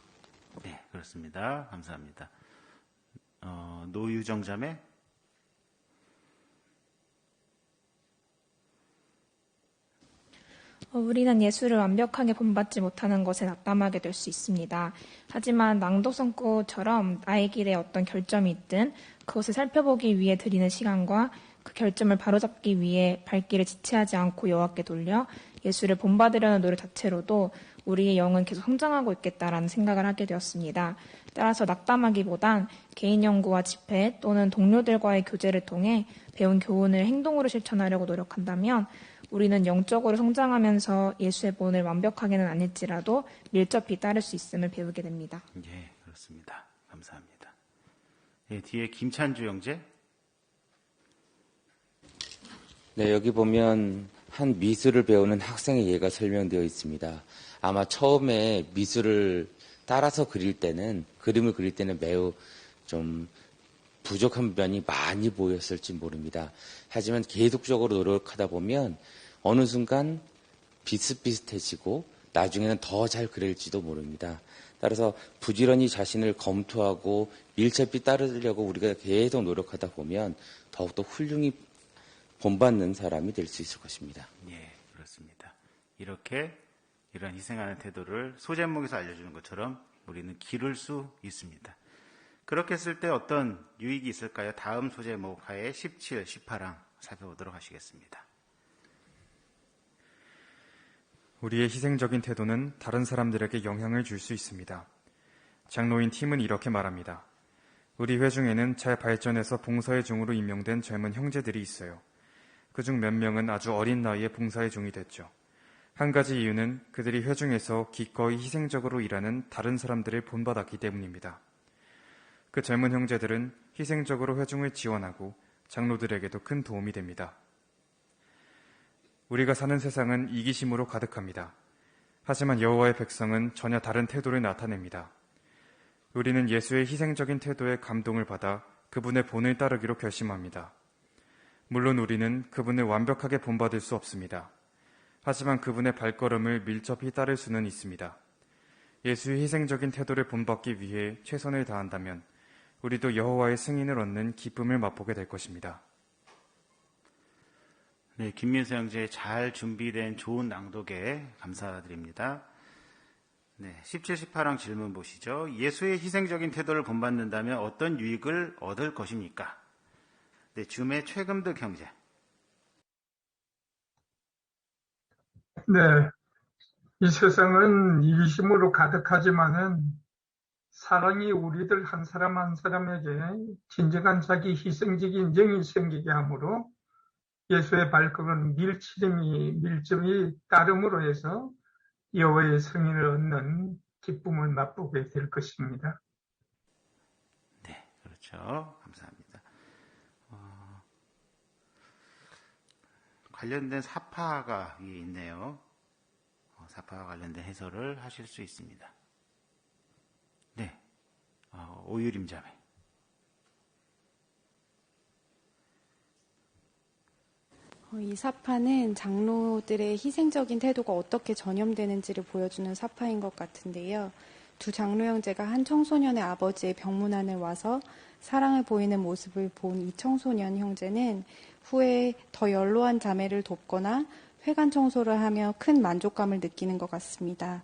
네, 그렇습니다. 감사합니다. 노유정 자매. 우리는 예수를 완벽하게 본받지 못하는 것에 낙담하게 될 수 있습니다. 하지만 낭독성구처럼 나의 길에 어떤 결점이 있든 그것을 살펴보기 위해 드리는 시간과 그 결점을 바로잡기 위해 발길을 지체하지 않고 여호와께 돌려 예수를 본받으려는 노력 자체로도 우리의 영은 계속 성장하고 있겠다라는 생각을 하게 되었습니다. 따라서 낙담하기보단 개인 연구와 집회 또는 동료들과의 교제를 통해 배운 교훈을 행동으로 실천하려고 노력한다면 우리는 영적으로 성장하면서 예수의 본을 완벽하게는 아닐지라도 밀접히 따를 수 있음을 배우게 됩니다. 예, 그렇습니다. 감사합니다. 예, 뒤에 김찬주 형제. 네, 여기 보면 한 미술을 배우는 학생의 예가 설명되어 있습니다. 아마 처음에 미술을 따라서 그림을 그릴 때는 매우 좀 부족한 면이 많이 보였을지 모릅니다. 하지만 계속적으로 노력하다 보면 어느 순간 비슷비슷해지고 나중에는 더 잘 그릴지도 모릅니다. 따라서 부지런히 자신을 검토하고 밀접히 따르려고 우리가 계속 노력하다 보면 더욱더 훌륭히 본받는 사람이 될 수 있을 것입니다. 예, 그렇습니다. 이런 희생하는 태도를 소제목에서 알려주는 것처럼 우리는 기를 수 있습니다. 그렇게 했을 때 어떤 유익이 있을까요? 다음 소제목 하에 17, 18항 살펴보도록 하시겠습니다. 우리의 희생적인 태도는 다른 사람들에게 영향을 줄 수 있습니다. 장로인 팀은 이렇게 말합니다. 우리 회중에는 잘 발전해서 봉사의 종으로 임명된 젊은 형제들이 있어요. 그중 몇 명은 아주 어린 나이에 봉사의 종이 됐죠. 한 가지 이유는 그들이 회중에서 기꺼이 희생적으로 일하는 다른 사람들을 본받았기 때문입니다. 그 젊은 형제들은 희생적으로 회중을 지원하고 장로들에게도 큰 도움이 됩니다. 우리가 사는 세상은 이기심으로 가득합니다. 하지만 여호와의 백성은 전혀 다른 태도를 나타냅니다. 우리는 예수의 희생적인 태도에 감동을 받아 그분의 본을 따르기로 결심합니다. 물론 우리는 그분을 완벽하게 본받을 수 없습니다. 하지만 그분의 발걸음을 밀접히 따를 수는 있습니다. 예수의 희생적인 태도를 본받기 위해 최선을 다한다면 우리도 여호와의 승인을 얻는 기쁨을 맛보게 될 것입니다. 네, 김민수 형제 잘 준비된 좋은 낭독에 감사드립니다. 네, 17, 18항 질문 보시죠. 예수의 희생적인 태도를 본받는다면 어떤 유익을 얻을 것입니까? 네, 줌의 최금득 형제. 네, 이 세상은 이기심으로 가득하지만은 사랑이 우리들 한 사람 한 사람에게 진정한 자기 희생적인 정이 생기게 하므로 예수의 발걸음 밀접히 따름으로 해서 여호와의 승인을 얻는 기쁨을 맛보게 될 것입니다. 네, 그렇죠. 감사합니다. 관련된 사파가 위에 있네요. 사파와 관련된 해설을 하실 수 있습니다. 네, 오유림자매. 이 사파는 장로들의 희생적인 태도가 어떻게 전염되는지를 보여주는 사파인 것 같은데요. 두 장로 형제가 한 청소년의 아버지의 병문안을 와서 사랑을 보이는 모습을 본 이 청소년 형제는 후에 더 연로한 자매를 돕거나 회관 청소를 하며 큰 만족감을 느끼는 것 같습니다.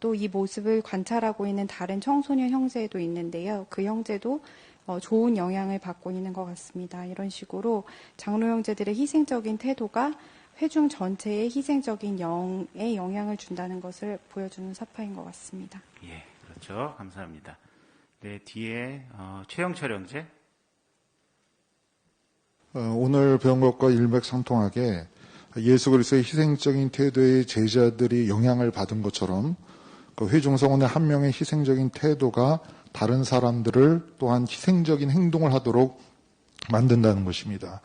또 이 모습을 관찰하고 있는 다른 청소년 형제도 있는데요. 그 형제도 좋은 영향을 받고 있는 것 같습니다. 이런 식으로 장로 형제들의 희생적인 태도가 회중 전체에 희생적인 영에 영향을 준다는 것을 보여주는 사파인 것 같습니다. 예, 그렇죠. 감사합니다. 네, 뒤에 최영철 형제. 오늘 배운 것과 일맥상통하게 예수 그리스도의 희생적인 태도의 제자들이 영향을 받은 것처럼 그 회중 성원의 한 명의 희생적인 태도가 다른 사람들을 또한 희생적인 행동을 하도록 만든다는 것입니다.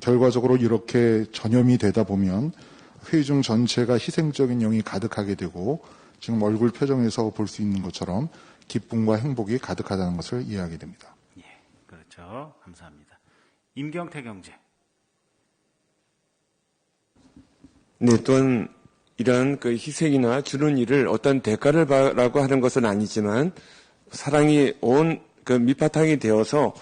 결과적으로 이렇게 전염이 되다 보면 회중 전체가 희생적인 영이 가득하게 되고 지금 얼굴 표정에서 볼 수 있는 것처럼 기쁨과 행복이 가득하다는 것을 이해하게 됩니다. 예, 그렇죠. 감사합니다. 임경태 경제. 네, 또한 이러한 그 희생이나 주는 일을 어떤 대가를 바라고 하는 것은 아니지만 사랑이 온 그 밑바탕이 되어서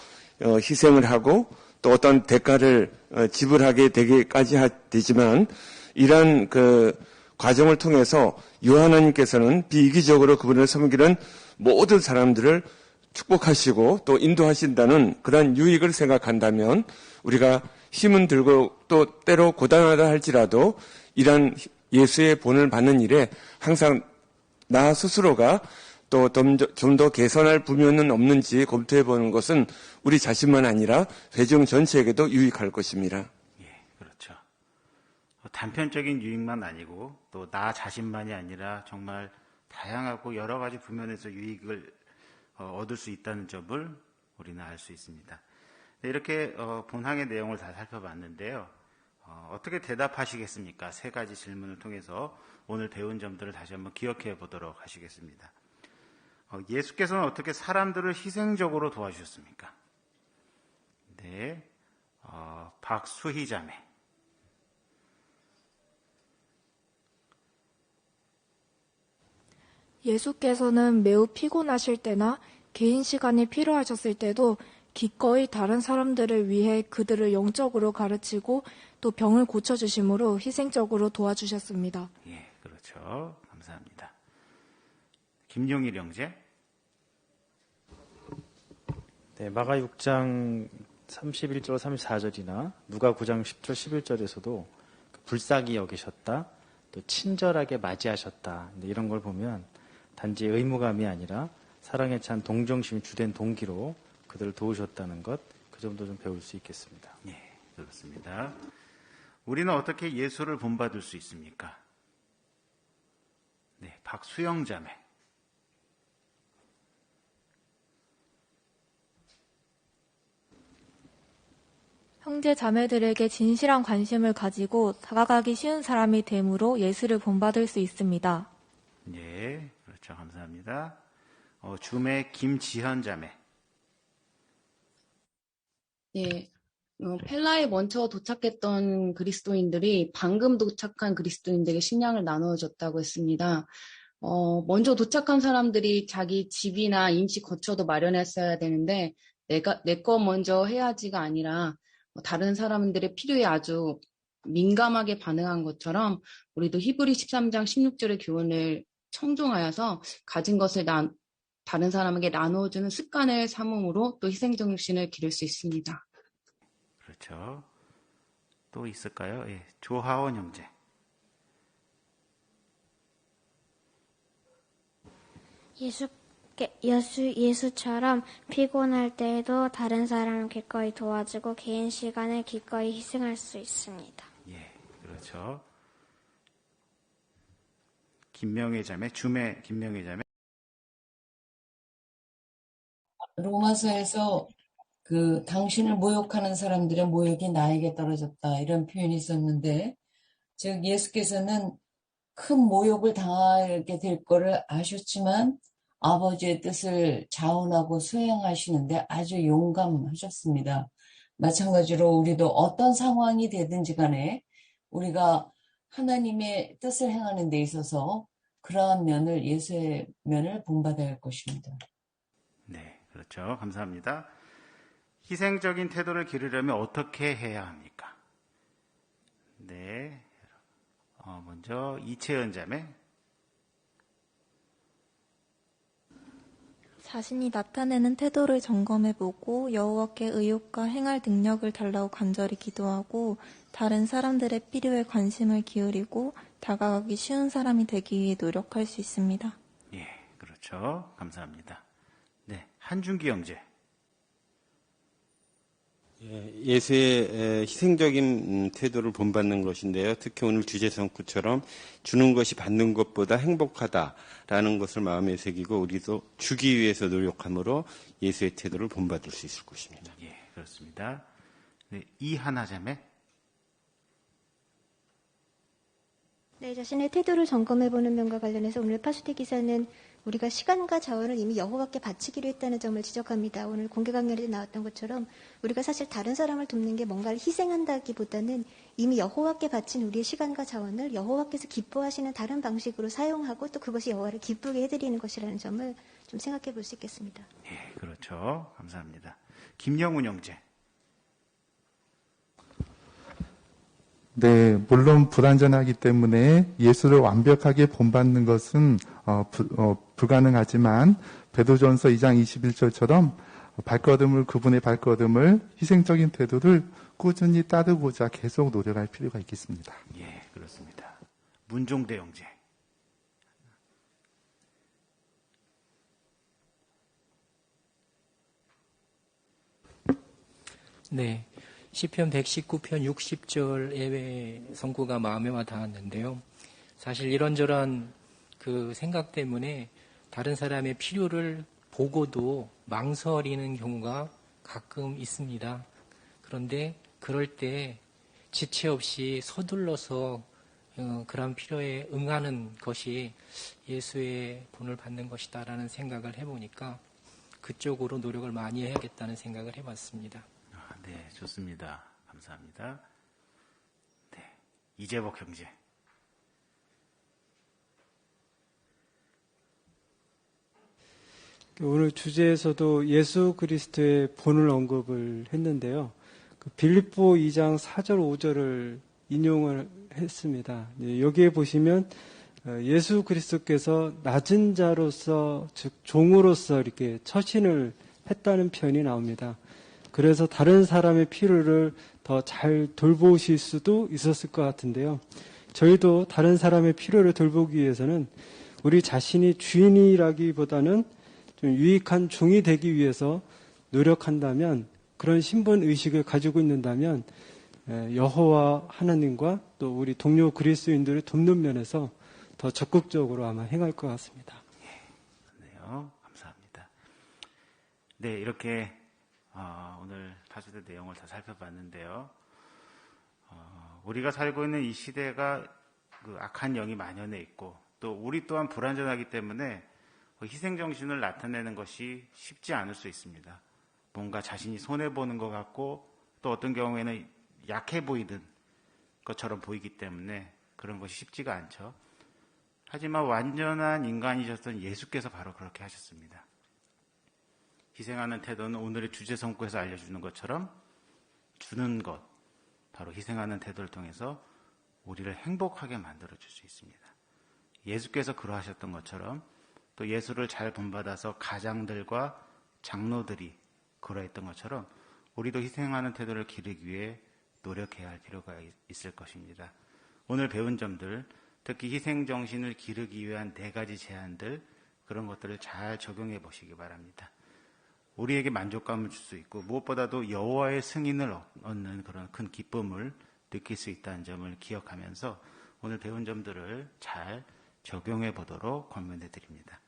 희생을 하고 또 어떤 대가를 지불하게 되기까지 되지만 이러한 그 과정을 통해서 유하나님께서는 비이기적으로 그분을 섬기는 모든 사람들을 축복하시고 또 인도하신다는 그런 유익을 생각한다면 우리가 힘은 들고 또 때로 고단하다 할지라도 이러한 예수의 본을 받는 일에 항상 나 스스로가 또 좀 더 개선할 부면은 없는지 검토해 보는 것은 우리 자신만 아니라 회중 전체에게도 유익할 것입니다. 예, 그렇죠. 단편적인 유익만 아니고 또 나 자신만이 아니라 정말 다양하고 여러 가지 부면에서 유익을 얻을 수 있다는 점을 우리는 알 수 있습니다. 네, 이렇게 본항의 내용을 다 살펴봤는데요. 어떻게 대답하시겠습니까? 세 가지 질문을 통해서 오늘 배운 점들을 다시 한번 기억해 보도록 하시겠습니다. 예수께서는 어떻게 사람들을 희생적으로 도와주셨습니까? 네, 박수희 자매. 예수께서는 매우 피곤하실 때나 개인 시간이 필요하셨을 때도 기꺼이 다른 사람들을 위해 그들을 영적으로 가르치고 또 병을 고쳐주심으로 희생적으로 도와주셨습니다. 예, 그렇죠. 감사합니다. 김용일 형제. 네, 마가 6장 31절 34절이나 누가 9장 10절 11절에서도 불쌍히 여기셨다, 또 친절하게 맞이하셨다, 이런 걸 보면 단지 의무감이 아니라 사랑에 찬 동정심이 주된 동기로 그들을 도우셨다는 것, 그 점도 좀 배울 수 있겠습니다. 네, 그렇습니다. 우리는 어떻게 예수를 본받을 수 있습니까? 네, 박수영 자매. 형제 자매들에게 진실한 관심을 가지고 다가가기 쉬운 사람이 됨으로 예수를 본받을 수 있습니다. 네, 그렇죠. 감사합니다. 주매 김지현 자매. 예, 펠라에 먼저 도착했던 그리스도인들이 방금 도착한 그리스도인들에게 식량을 나눠줬다고 했습니다. 먼저 도착한 사람들이 자기 집이나 임시 거처도 마련했어야 되는데 내 거 먼저 해야지가 아니라 다른 사람들의 필요에 아주 민감하게 반응한 것처럼 우리도 히브리 13장 16절의 교훈을 청종하여서 가진 것을 다른 사람에게 나누어주는 습관을 삼음으로 또 희생정신을 기를 수 있습니다. 그렇죠. 또 있을까요? 예, 조하원 형제. 예수처럼 피곤할 때에도 다른 사람을 기꺼이 도와주고 개인 시간을 기꺼이 희생할 수 있습니다. 예, 그렇죠. 김명애 자매, 주매 김명애 자매. 로마서에서 당신을 모욕하는 사람들의 모욕이 나에게 떨어졌다, 이런 표현이 있었는데, 즉 예수께서는 큰 모욕을 당하게 될 거를 아셨지만 아버지의 뜻을 자원하고 수행하시는데 아주 용감하셨습니다. 마찬가지로 우리도 어떤 상황이 되든지 간에 우리가 하나님의 뜻을 행하는 데 있어서 그러한 면을, 예수의 면을 본받아야 할 것입니다. 네, 그렇죠. 감사합니다. 희생적인 태도를 기르려면 어떻게 해야 합니까? 네, 먼저 이채연 자매. 자신이 나타내는 태도를 점검해보고 여호와께 의욕과 행할 능력을 달라고 간절히 기도하고 다른 사람들의 필요에 관심을 기울이고 다가가기 쉬운 사람이 되기 위해 노력할 수 있습니다. 예, 그렇죠. 감사합니다. 네, 한준기 형제. 예수의 희생적인 태도를 본받는 것인데요. 특히 오늘 주제 성구처럼 주는 것이 받는 것보다 행복하다라는 것을 마음에 새기고 우리도 주기 위해서 노력함으로 예수의 태도를 본받을 수 있을 것입니다. 예, 그렇습니다. 네, 이하나 자매. 네, 자신의 태도를 점검해보는 면과 관련해서 오늘 파수티 기사는 우리가 시간과 자원을 이미 여호와께 바치기로 했다는 점을 지적합니다. 오늘 공개 강연에 나왔던 것처럼 우리가 사실 다른 사람을 돕는 게 뭔가를 희생한다기보다는 이미 여호와께 바친 우리의 시간과 자원을 여호와께서 기뻐하시는 다른 방식으로 사용하고 또 그것이 여호와를 기쁘게 해드리는 것이라는 점을 좀 생각해 볼 수 있겠습니다. 예, 그렇죠. 감사합니다. 김영훈 형제. 네, 물론 불완전하기 때문에 예수를 완벽하게 본받는 것은 불가능하지만 베드로전서 2장 21절처럼 그분의 발걸음을 희생적인 태도를 꾸준히 따르고자 계속 노력할 필요가 있겠습니다. 예, 그렇습니다. 문종대 형제. 네. 시편 119편 60절의 성구가 마음에 와 닿았는데요. 사실 이런저런 그 생각 때문에 다른 사람의 필요를 보고도 망설이는 경우가 가끔 있습니다. 그런데 그럴 때 지체 없이 서둘러서 그런 필요에 응하는 것이 예수의 본을 받는 것이다라는 생각을 해보니까 그쪽으로 노력을 많이 해야겠다는 생각을 해봤습니다. 네, 좋습니다. 감사합니다. 네, 이재복 형제. 오늘 주제에서도 예수 그리스도의 본을 언급을 했는데요. 빌립보 2장 4절 5절을 인용을 했습니다. 여기에 보시면 예수 그리스도께서 낮은 자로서 즉 종으로서 이렇게 처신을 했다는 표현이 나옵니다. 그래서 다른 사람의 필요를 더 잘 돌보실 수도 있었을 것 같은데요. 저희도 다른 사람의 필요를 돌보기 위해서는 우리 자신이 주인이라기보다는 좀 유익한 종이 되기 위해서 노력한다면, 그런 신분 의식을 가지고 있는다면 여호와 하나님과 또 우리 동료 그리스도인들을 돕는 면에서 더 적극적으로 아마 행할 것 같습니다. 네, 감사합니다. 네, 이렇게 오늘 파수대 내용을 다 살펴봤는데요. 우리가 살고 있는 이 시대가 그 악한 영이 만연해 있고 또 우리 또한 불완전하기 때문에 희생정신을 나타내는 것이 쉽지 않을 수 있습니다. 뭔가 자신이 손해보는 것 같고 또 어떤 경우에는 약해 보이는 것처럼 보이기 때문에 그런 것이 쉽지가 않죠. 하지만 완전한 인간이셨던 예수께서 바로 그렇게 하셨습니다. 희생하는 태도는 오늘의 주제 성구에서 알려주는 것처럼 주는 것, 바로 희생하는 태도를 통해서 우리를 행복하게 만들어줄 수 있습니다. 예수께서 그러하셨던 것처럼 또 예수를 잘 본받아서 가장들과 장로들이 그러했던 것처럼 우리도 희생하는 태도를 기르기 위해 노력해야 할 필요가 있을 것입니다. 오늘 배운 점들, 특히 희생정신을 기르기 위한 4가지 제안들, 그런 것들을 잘 적용해 보시기 바랍니다. 우리에게 만족감을 줄 수 있고 무엇보다도 여호와의 승인을 얻는 그런 큰 기쁨을 느낄 수 있다는 점을 기억하면서 오늘 배운 점들을 잘 적용해 보도록 권면해 드립니다.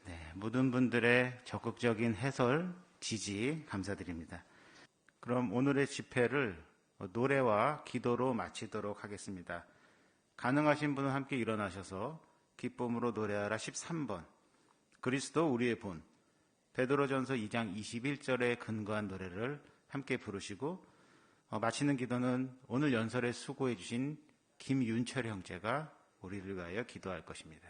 네, 모든 분들의 적극적인 해설, 지지 감사드립니다. 그럼 오늘의 집회를 노래와 기도로 마치도록 하겠습니다. 가능하신 분은 함께 일어나셔서 기쁨으로 노래하라 13번, 그리스도 우리의 본, 베드로전서 2장 21절에 근거한 노래를 함께 부르시고 마치는 기도는 오늘 연설에 수고해 주신 김윤철 형제가 우리를 위하여 기도할 것입니다.